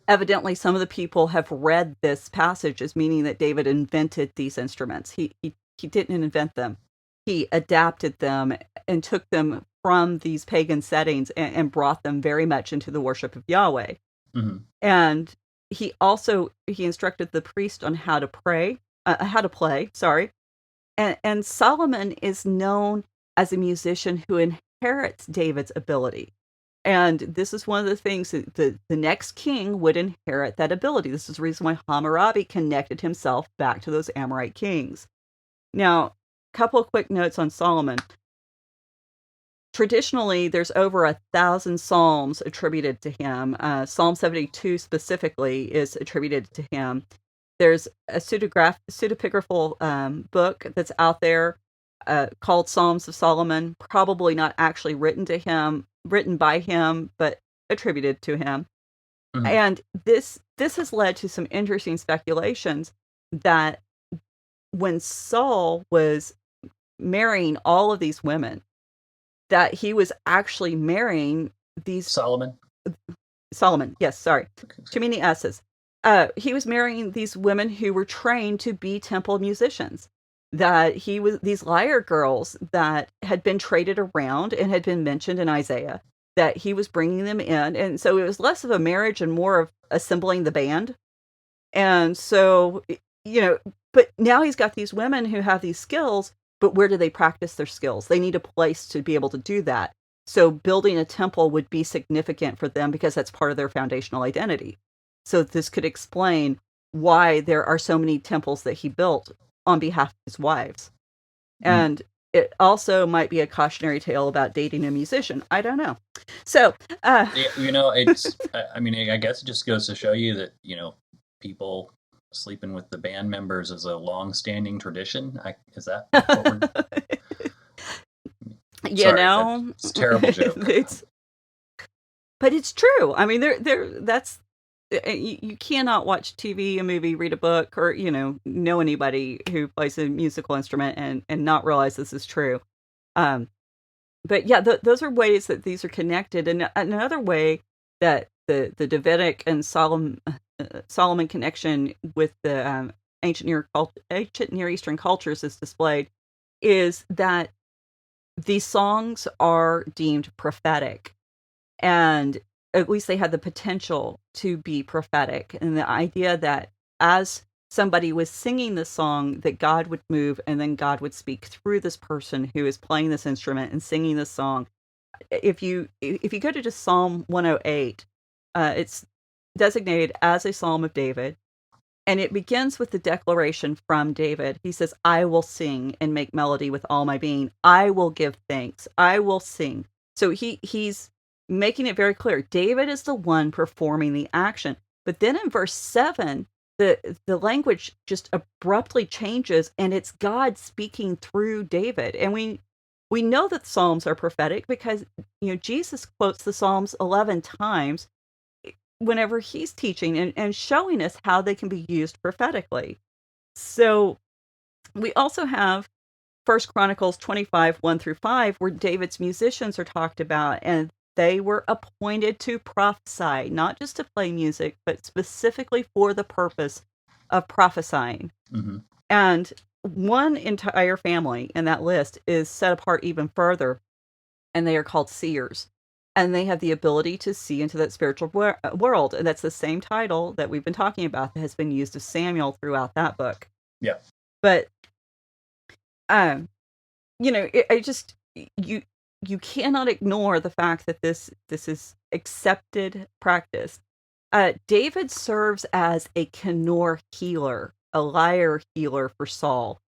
Evidently, some of the people have read this passage as meaning that David invented these instruments. He didn't invent them. He adapted them and took them from these pagan settings and brought them very much into the worship of Yahweh. And he instructed the priest on how to play. And Solomon is known as a musician who inherits David's ability. And this is one of the things that the next king would inherit that ability. This is the reason why Hammurabi connected himself back to those Amorite kings. Now, a couple of quick notes on Solomon. Traditionally, there's over 1,000 psalms attributed to him. Psalm 72 specifically is attributed to him. There's a pseudepigraphal book that's out there called Psalms of Solomon, probably not actually written by him, but attributed to him. And this has led to some interesting speculations that when Saul was marrying all of these women, that he was actually marrying these... Solomon, yes, sorry. Too many S's. He was marrying these women who were trained to be temple musicians. That these lyre girls that had been traded around and had been mentioned in Isaiah, that he was bringing them in. And so it was less of a marriage and more of assembling the band. And so, but now he's got these women who have these skills, but where do they practice their skills? They need a place to be able to do that. So building a temple would be significant for them because that's part of their foundational identity. So this could explain why there are so many temples that he built on behalf of his wives. And it also might be a cautionary tale about dating a musician. I don't know. So, it's, I guess it just goes to show you that, people sleeping with the band members is a long-standing tradition. Is that what we're... Sorry, it's a terrible joke. But it's true. I mean, that's... You cannot watch TV, a movie, read a book, or, know anybody who plays a musical instrument and not realize this is true. but yeah, those are ways that these are connected. And another way that the Davidic and Solomon connection with the ancient Near Eastern cultures is displayed is that these songs are deemed prophetic, and at least they had the potential to be prophetic. And the idea that as somebody was singing the song, that God would move and then God would speak through this person who is playing this instrument and singing this song. If you go to just Psalm 108, it's designated as a Psalm of David, and it begins with the declaration from David. He says, I will sing and make melody with all my being. I will give thanks. I will sing. So he's making it very clear. David is the one performing the action. But then in verse 7, the language just abruptly changes, and it's God speaking through David. And we know that Psalms are prophetic because, Jesus quotes the Psalms 11 times whenever he's teaching and showing us how they can be used prophetically. So we also have 1 Chronicles 25, 1-5, where David's musicians are talked about, and they were appointed to prophesy, not just to play music, but specifically for the purpose of prophesying. Mm-hmm. And one entire family in that list is set apart even further, and they are called seers. And they have the ability to see into that spiritual world. And that's the same title that we've been talking about that has been used of Samuel throughout that book. Yeah. But, you cannot ignore the fact that this is accepted practice. David serves as a Kenor healer, a lyre healer for Saul.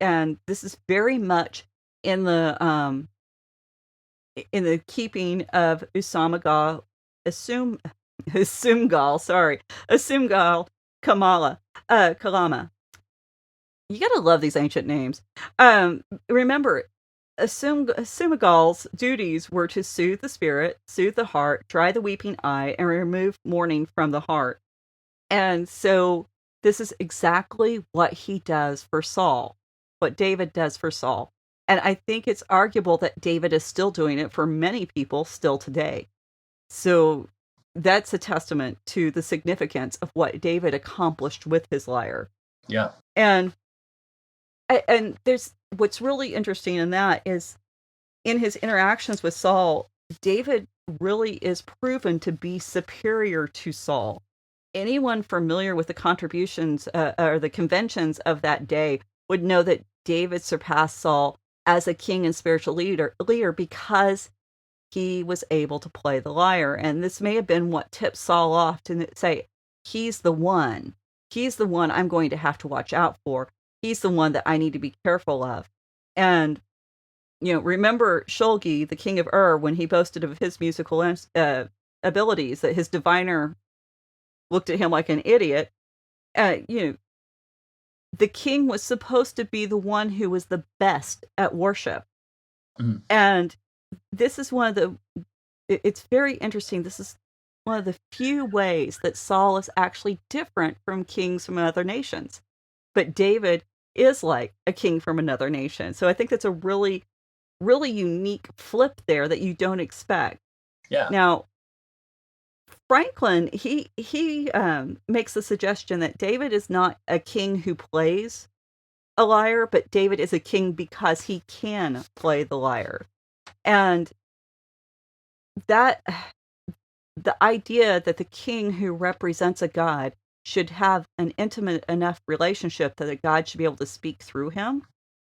And this is very much in the keeping of Usumgal Kalama. You gotta love these ancient names. Remember, Usumagal's duties were to soothe the spirit, soothe the heart, dry the weeping eye, and remove mourning from the heart. And so this is exactly what he does for Saul, what David does for Saul. And I think it's arguable that David is still doing it for many people still today. So that's a testament to the significance of what David accomplished with his lyre. Yeah. And there's what's really interesting in that is in his interactions with Saul, David really is proven to be superior to Saul. Anyone familiar with the contributions or the conventions of that day would know that David surpassed Saul as a king and spiritual leader because he was able to play the lyre. And this may have been what tipped Saul off to say, he's the one I'm going to have to watch out for. He's the one that I need to be careful of. And, remember Shulgi, the king of Ur, when he boasted of his musical abilities, that his diviner looked at him like an idiot. The king was supposed to be the one who was the best at worship. Mm. And this is it's very interesting. This is one of the few ways that Saul is actually different from kings from other nations. But David is like a king from another nation. So I think that's a really, really unique flip there that you don't expect. Yeah. Now, Franklin, he makes the suggestion that David is not a king who plays a lyre, but David is a king because he can play the lyre. And that the idea that the king who represents a god should have an intimate enough relationship that a god should be able to speak through him.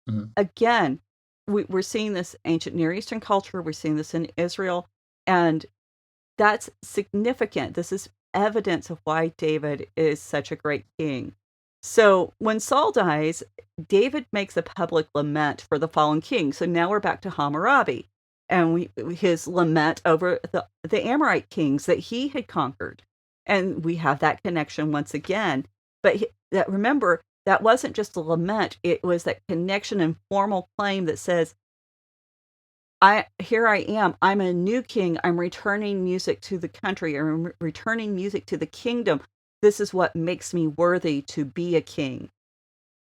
Mm-hmm. Again, we're seeing this ancient Near Eastern culture. We're seeing this in Israel. And that's significant. This is evidence of why David is such a great king. So when Saul dies, David makes a public lament for the fallen king. So now we're back to Hammurabi and his lament over the Amorite kings that he had conquered. And we have that connection once again. But remember, that wasn't just a lament. It was that connection and formal claim that says, here I am. I'm a new king. I'm returning music to the country. I'm returning music to the kingdom. This is what makes me worthy to be a king.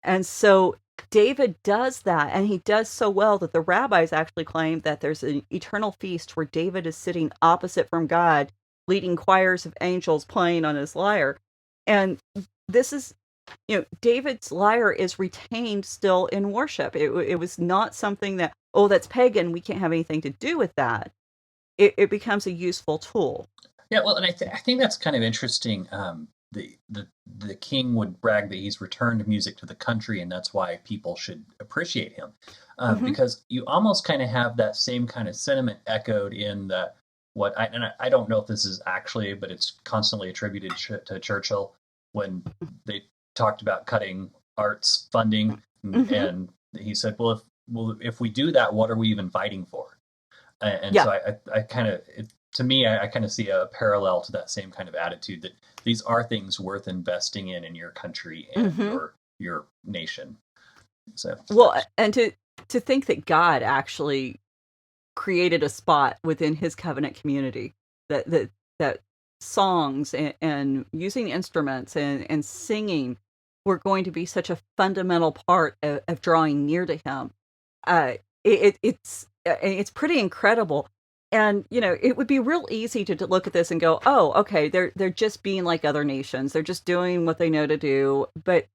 And so David does that, and he does so well that the rabbis actually claim that there's an eternal feast where David is sitting opposite from God, leading choirs of angels playing on his lyre. And this is, David's lyre is retained still in worship. It was not something that, oh, that's pagan, we can't have anything to do with that. It becomes a useful tool. Yeah, well, and I think that's kind of interesting. The king would brag that he's returned music to the country, and that's why people should appreciate him, because you almost kind of have that same kind of sentiment echoed in I don't know if this is actually, but it's constantly attributed to Churchill when they talked about cutting arts funding, and he said, well, if we do that, what are we even fighting for? And so I kind of, to me, I kind of see a parallel to that same kind of attitude that these are things worth investing in your country and your nation. So, well, and to think that God actually created a spot within His covenant community that songs and using instruments and singing were going to be such a fundamental part of drawing near to Him. It's pretty incredible. And, it would be real easy to look at this and go, oh, okay, they're just being like other nations. They're just doing what they know to do. But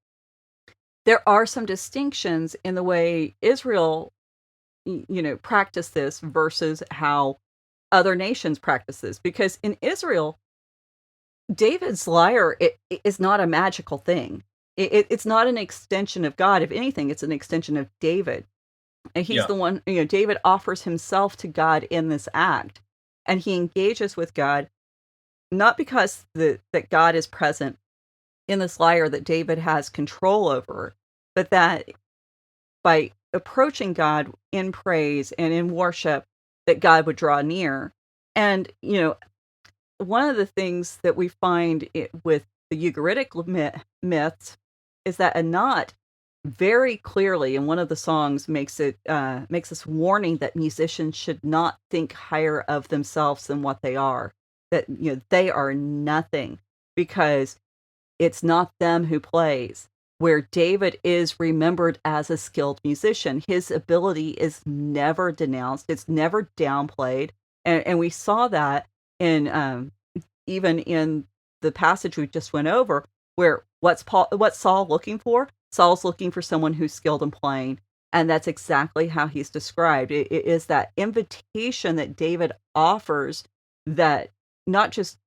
there are some distinctions in the way Israel, practice this versus how other nations practice this. Because in Israel, David's lyre is not a magical thing. It's not an extension of God. If anything, it's an extension of David. And he's the one, David offers himself to God in this act. And he engages with God, not because that God is present in this lyre that David has control over, but that by approaching God in praise and in worship, that God would draw near. And, one of the things that we find with the Ugaritic myths is that Anat very clearly in one of the songs makes this warning that musicians should not think higher of themselves than what they are, that they are nothing because it's not them who plays. Where David is remembered as a skilled musician, his ability is never denounced, it's never downplayed, and we saw that in even in the passage we just went over, where what's Saul looking for? Saul's looking for someone who's skilled in playing, and that's exactly how he's described. It is that invitation that David offers, that not just,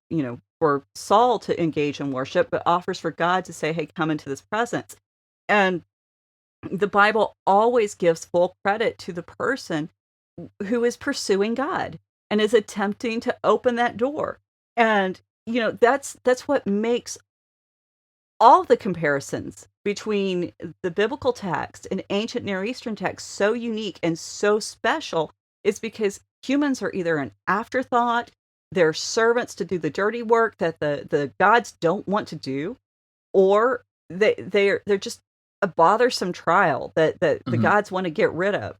for Saul to engage in worship, but offers for God to say, hey, come into this presence. And the Bible always gives full credit to the person who is pursuing God and is attempting to open that door. And, that's what makes all the comparisons between the biblical text and ancient Near Eastern texts so unique and so special is because humans are either an afterthought, they're servants to do the dirty work that the gods don't want to do, or they're just a bothersome trial that the gods want to get rid of.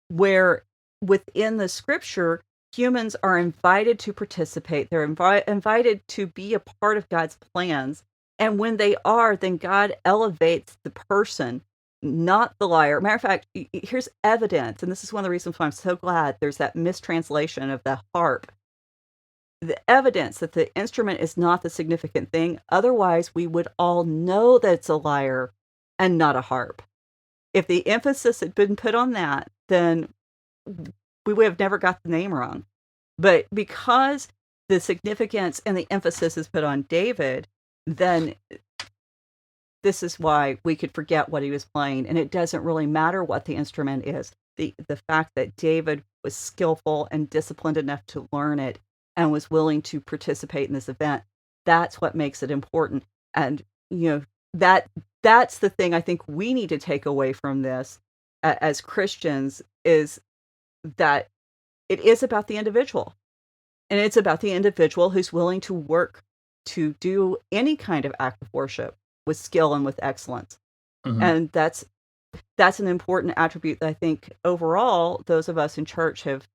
Where within the scripture, humans are invited to participate, they're invited to be a part of God's plans. And when they are, then God elevates the person, not the lyre. Matter of fact, here's evidence, and this is one of the reasons why I'm so glad there's that mistranslation of the harp. The evidence that the instrument is not the significant thing. Otherwise, we would all know that it's a lyre and not a harp. If the emphasis had been put on that, then we would have never got the name wrong. But because the significance and the emphasis is put on David, then this is why we could forget what he was playing, and it doesn't really matter what the instrument is. The fact that David was skillful and disciplined enough to learn it and was willing to participate in this event, that's what makes it important. And that's the thing I think we need to take away from this as Christians, is that it is about the individual, and it's about the individual who's willing to work to do any kind of act of worship with skill and with excellence. And that's an important attribute that I think overall those of us in church have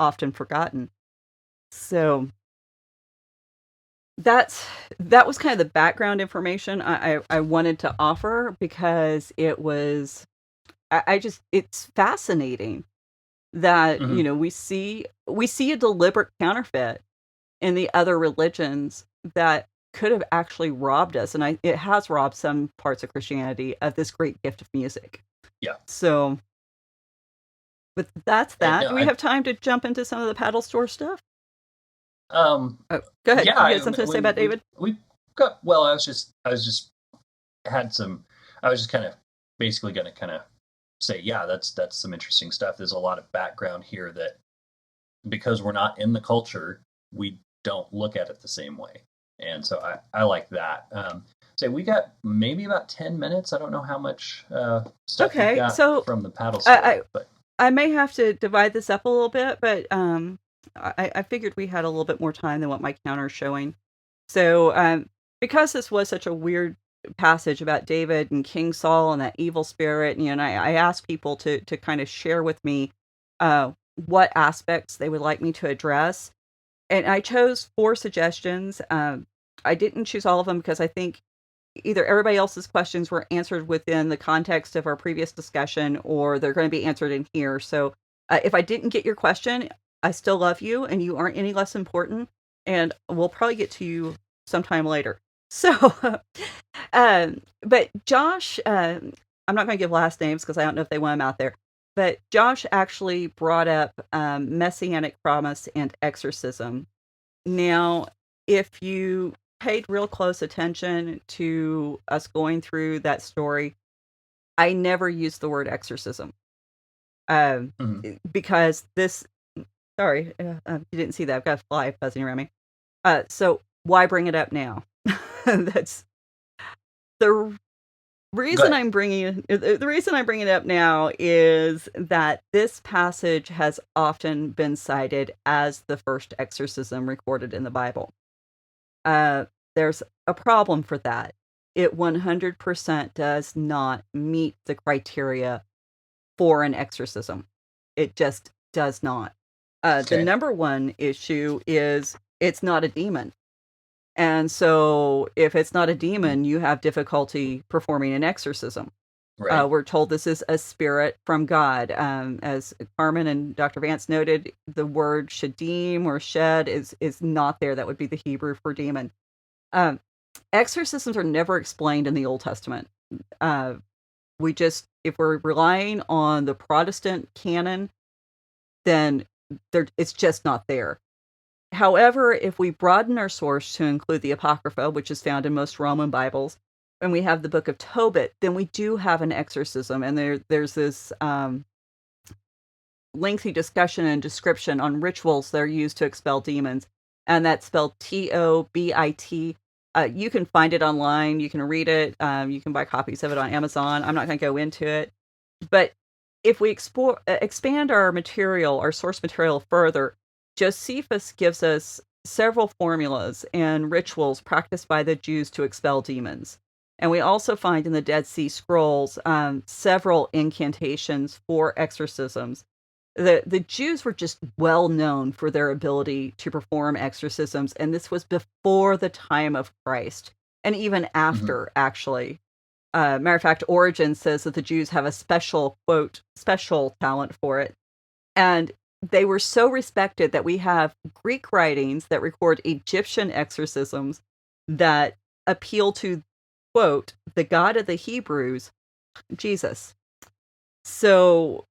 often forgotten. So that was kind of the background information I wanted to offer, because it was I just, it's fascinating that, Mm-hmm. we see a deliberate counterfeit in the other religions that could have actually robbed us, and it has robbed some parts of Christianity of this great gift of music. Yeah. So, but that's And that. no, Do we have time to jump into some of the paddle store stuff? um, Oh, go ahead. yeah, You had something to say about David? we got, well, had some, I was just kind of basically going to kind of say, yeah, that's some interesting stuff. There's a lot of background here that, because we're not in the culture, we don't look at it the same way. And so I like that. So we got maybe about 10 minutes. I don't know how much stuff you've Okay, got so from the paddle store, but I may have to divide this up a little bit, but I figured we had a little bit more time than what my counter is showing. So because this was such a weird passage about David and King Saul and that evil spirit, and I asked people to kind of share with me what aspects they would like me to address, and I chose 4 suggestions. I didn't choose all of them because I think either everybody else's questions were answered within the context of our previous discussion, or they're going to be answered in here. So if I didn't get your question, I still love you and you aren't any less important, and we'll probably get to you sometime later. So, but Josh, I'm not going to give last names because I don't know if they want them out there, but Josh actually brought up Messianic Promise and Exorcism. Now, if you paid real close attention to us going through that story, I never used the word exorcism. Because this, sorry, you didn't see that. I've got a fly buzzing around me. So why bring it up now? That's the reason I'm bringing it up now is that this passage has often been cited as the first exorcism recorded in the Bible. There's a problem for that. It 100% does not meet the criteria for an exorcism. It just does not. The number one issue is it's not a demon. And so if it's not a demon, you have difficulty performing an exorcism. Right. We're told this is a spirit from God. As Carmen and Dr. Vance noted, the word shadim or shed is not there. That would be the Hebrew for demon. Exorcisms are never explained in the Old Testament. If we're relying on the Protestant canon, then it's just not there. However, if we broaden our source to include the Apocrypha, which is found in most Roman Bibles, and we have the Book of Tobit, then we do have an exorcism, and there's this lengthy discussion and description on rituals that are used to expel demons, and that's spelled Tobit. You can find it online. You can read it. You can buy copies of it on Amazon. I'm not going to go into it. But if we expand our material, our source material further, Josephus gives us several formulas and rituals practiced by the Jews to expel demons. And we also find in the Dead Sea Scrolls several incantations for exorcisms. The Jews were just well known for their ability to perform exorcisms, and this was before the time of Christ, and even after, actually. Matter of fact, Origen says that the Jews have a special, quote, special talent for it. And they were so respected that we have Greek writings that record Egyptian exorcisms that appeal to, quote, the God of the Hebrews, Jesus. So,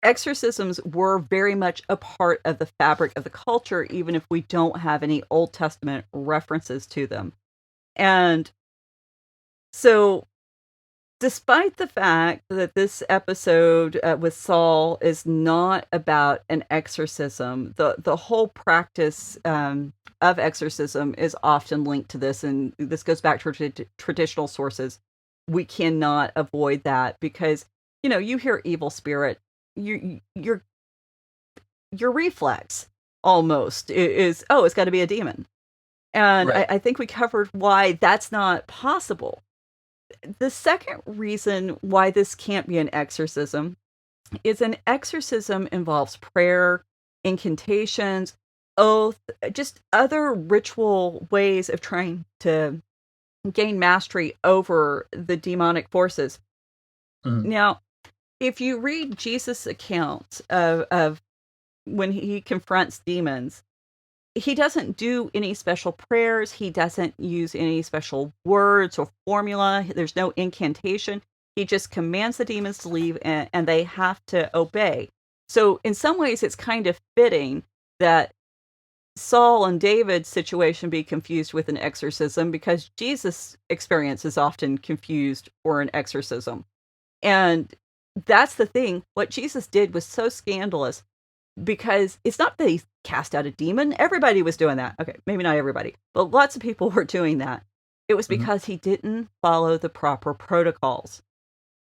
exorcisms were very much a part of the fabric of the culture, even if we don't have any Old Testament references to them. And so, despite the fact that this episode with Saul is not about an exorcism, the whole practice of exorcism is often linked to this, and this goes back to traditional sources. We cannot avoid that because, you hear evil spirit, your reflex almost is, oh, it's got to be a demon. And right. I think we covered why that's not possible. The second reason why this can't be an exorcism is an exorcism involves prayer, incantations, oath, just other ritual ways of trying to gain mastery over the demonic forces. Now, if you read Jesus' accounts of when he confronts demons, he doesn't do any special prayers. He doesn't use any special words or formula. There's no incantation. He just commands the demons to leave, and they have to obey. So in some ways, it's kind of fitting that Saul and David's situation be confused with an exorcism, because Jesus' experience is often confused for an exorcism. And that's the thing. What Jesus did was so scandalous, because it's not that he cast out a demon. Everybody was doing that. Okay, maybe not everybody, but lots of people were doing that. It was because he didn't follow the proper protocols.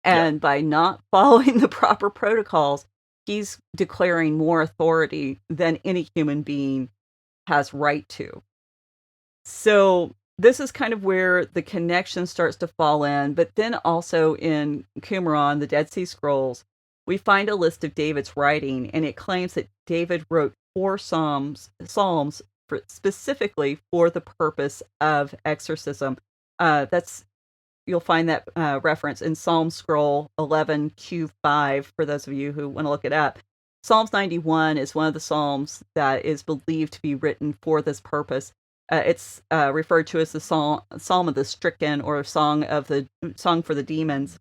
And by not following the proper protocols, he's declaring more authority than any human being has right to. So this is kind of where the connection starts to fall in. But then also in Qumran, the Dead Sea Scrolls, we find a list of David's writing, and it claims that David wrote 4 psalms specifically for the purpose of exorcism. You'll find that reference in Psalm Scroll 11Q5 for those of you who want to look it up. Psalms 91 is one of the psalms that is believed to be written for this purpose. It's referred to as the Psalm of the Stricken, or Song for the Demons.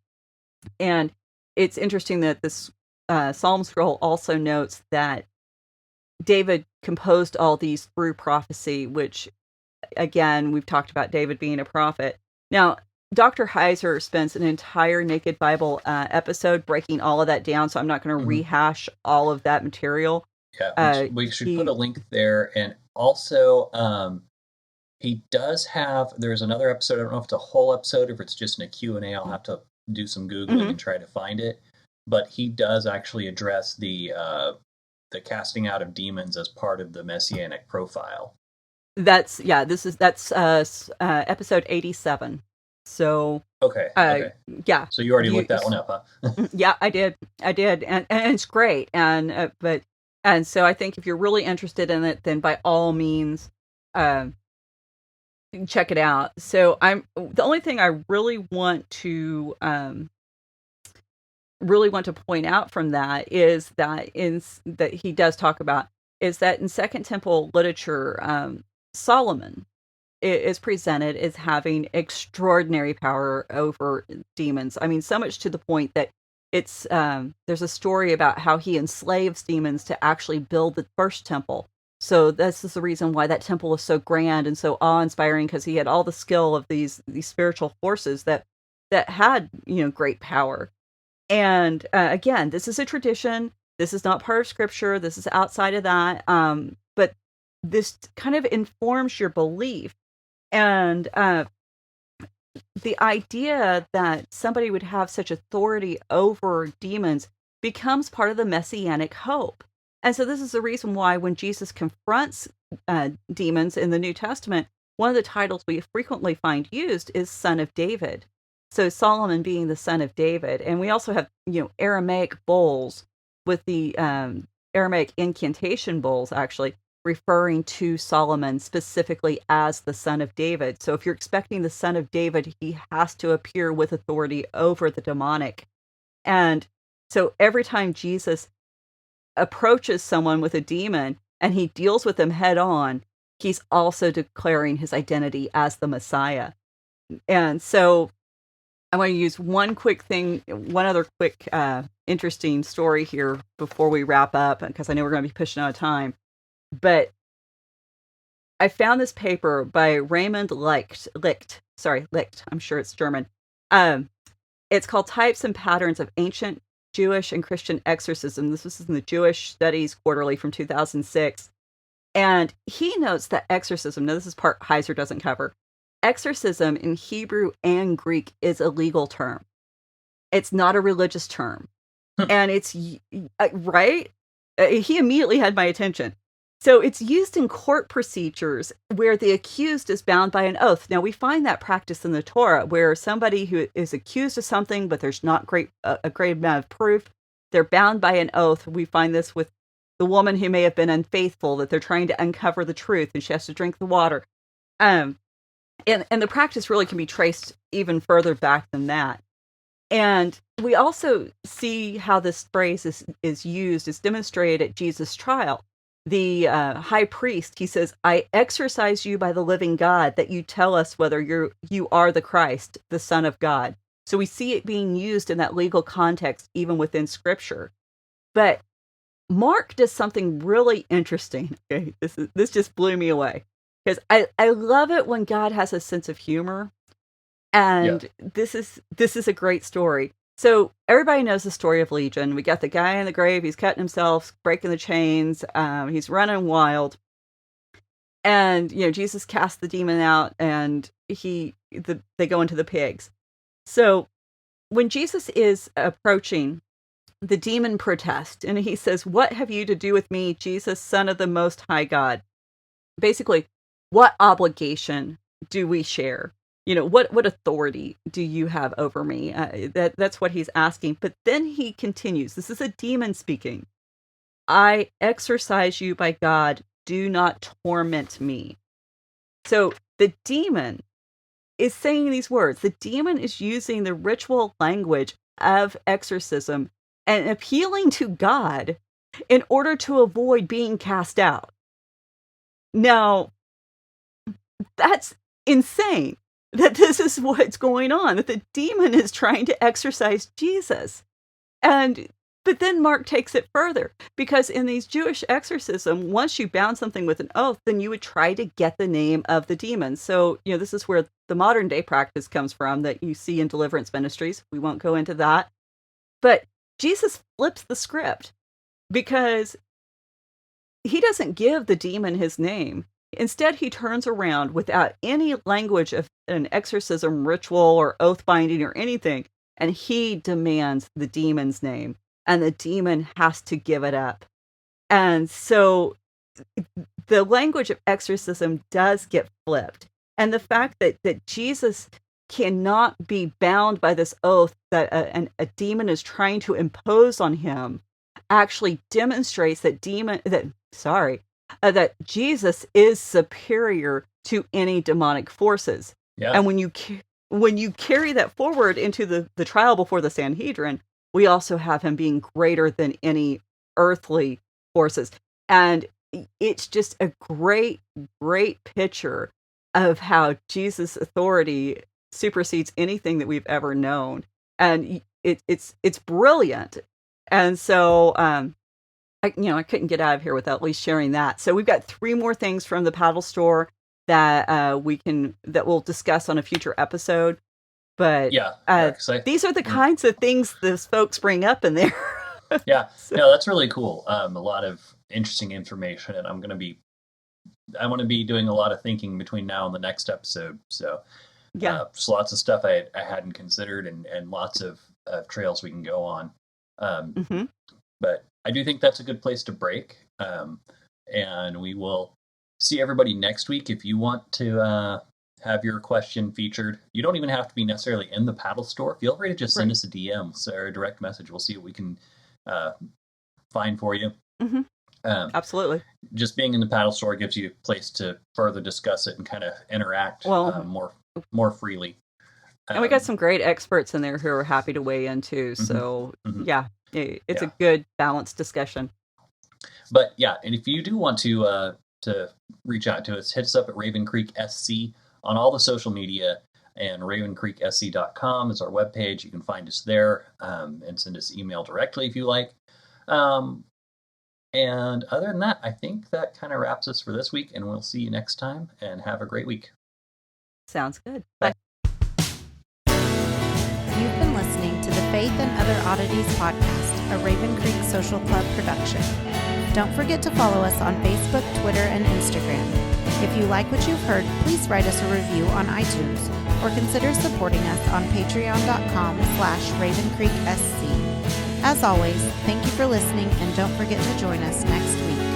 And it's interesting that this Psalm Scroll also notes that David composed all these through prophecy, which, again, we've talked about David being a prophet. Now, Dr. Heiser spends an entire Naked Bible episode breaking all of that down, so I'm not going to rehash all of that material. Yeah, we should put a link there. And also, he does have, there's another episode, I don't know if it's a whole episode, if it's just in a Q&A, I'll have to do some Googling and try to find it. But he does actually address the casting out of demons as part of the Messianic profile. That's episode 87. So okay. Yeah. So you already looked that one up, huh? Yeah, I did, and it's great. And so I think if you're really interested in it, then by all means, check it out. So the only thing I really want to point out from that is that that he does talk about is that in Second Temple literature, Solomon is presented as having extraordinary power over demons. I mean, so much to the point that it's there's a story about how he enslaves demons to actually build the first temple. So this is the reason why that temple is so grand and so awe-inspiring, because he had all the skill of these spiritual forces that had, great power. And again, this is a tradition. This is not part of scripture. This is outside of that. But this kind of informs your belief. And the idea that somebody would have such authority over demons becomes part of the messianic hope. And so this is the reason why when Jesus confronts demons in the New Testament, one of the titles we frequently find used is Son of David. So Solomon being the son of David. And we also have, Aramaic bowls with the Aramaic incantation bowls actually referring to Solomon specifically as the son of David. So if you're expecting the son of David, he has to appear with authority over the demonic. And so every time Jesus approaches someone with a demon and he deals with them head on, he's also declaring his identity as the Messiah. And so I want to use one other quick interesting story here before we wrap up, because I know we're going to be pushing out of time. But I found this paper by Raymond Licht. I'm sure it's German. It's called Types and Patterns of Ancient Jewish and Christian Exorcism. This was in the Jewish Studies Quarterly from 2006. And he notes that exorcism, now this is part Heiser doesn't cover, exorcism in Hebrew and Greek is a legal term. It's not a religious term. And it's, right? He immediately had my attention. So it's used in court procedures where the accused is bound by an oath. Now, we find that practice in the Torah where somebody who is accused of something, but there's not a great amount of proof, they're bound by an oath. We find this with the woman who may have been unfaithful, that they're trying to uncover the truth and she has to drink the water. And the practice really can be traced even further back than that. And we also see how this phrase is used, is demonstrated at Jesus' trial. The high priest, he says, I exorcise you by the living God, that you tell us whether you are the Christ, the Son of God. So we see it being used in that legal context, even within Scripture. But Mark does something really interesting. Okay, this just blew me away, because I love it when God has a sense of humor, and this is a great story. So everybody knows the story of Legion. We got the guy in the grave. He's cutting himself, breaking the chains. He's running wild. And, Jesus casts the demon out, and they go into the pigs. So when Jesus is approaching, the demon protests, and he says, what have you to do with me, Jesus, Son of the Most High God? Basically, what obligation do we share? What authority do you have over me? That's what he's asking. But then he continues. This is a demon speaking. I exorcise you by God. Do not torment me. So the demon is saying these words. The demon is using the ritual language of exorcism and appealing to God in order to avoid being cast out. Now, that's insane. That this is what's going on, that the demon is trying to exorcise Jesus. But then Mark takes it further, because in these Jewish exorcism, once you bound something with an oath, then you would try to get the name of the demon. So, this is where the modern day practice comes from that you see in deliverance ministries. We won't go into that. But Jesus flips the script, because he doesn't give the demon his name. Instead, he turns around without any language of an exorcism ritual or oath binding or anything, and he demands the demon's name, and the demon has to give it up. And so the language of exorcism does get flipped. And the fact that Jesus cannot be bound by this oath that a demon is trying to impose on him actually demonstrates that Jesus is superior to any demonic forces. Yeah. And when you carry that forward into the trial before the Sanhedrin, we also have him being greater than any earthly forces. And it's just a great, great picture of how Jesus' authority supersedes anything that we've ever known. And it's brilliant. And so I couldn't get out of here without at least sharing that. So we've got 3 more things from the paddle store that we'll discuss on a future episode. But these are the kinds of things those folks bring up in there. Yeah, no, that's really cool. A lot of interesting information, and I want to be doing a lot of thinking between now and the next episode. So there's lots of stuff I hadn't considered, and lots of trails we can go on. But I do think that's a good place to break. And we will see everybody next week. If you want to have your question featured, you don't even have to be necessarily in the paddle store. Feel free to just send us a DM or a direct message. We'll see what we can find for you. Absolutely. Just being in the paddle store gives you a place to further discuss it and kind of interact more freely. And we got some great experts in there who are happy to weigh in too. So it's a good balanced discussion. But and if you do want to reach out to us, hit us up at Raven Creek SC on all the social media, and ravencreeksc.com is our webpage. You can find us there and send us email directly if you like. And other than that, I think that kind of wraps us for this week, and we'll see you next time, and have a great week. Sounds good. Bye. You've been listening to the Faith and Other Oddities podcast, a Raven Creek Social Club production. Don't forget to follow us on Facebook, Twitter, and Instagram. If you like what you've heard, please write us a review on iTunes, or consider supporting us on patreon.com/RavenCreekSC. As always, thank you for listening, and don't forget to join us next week.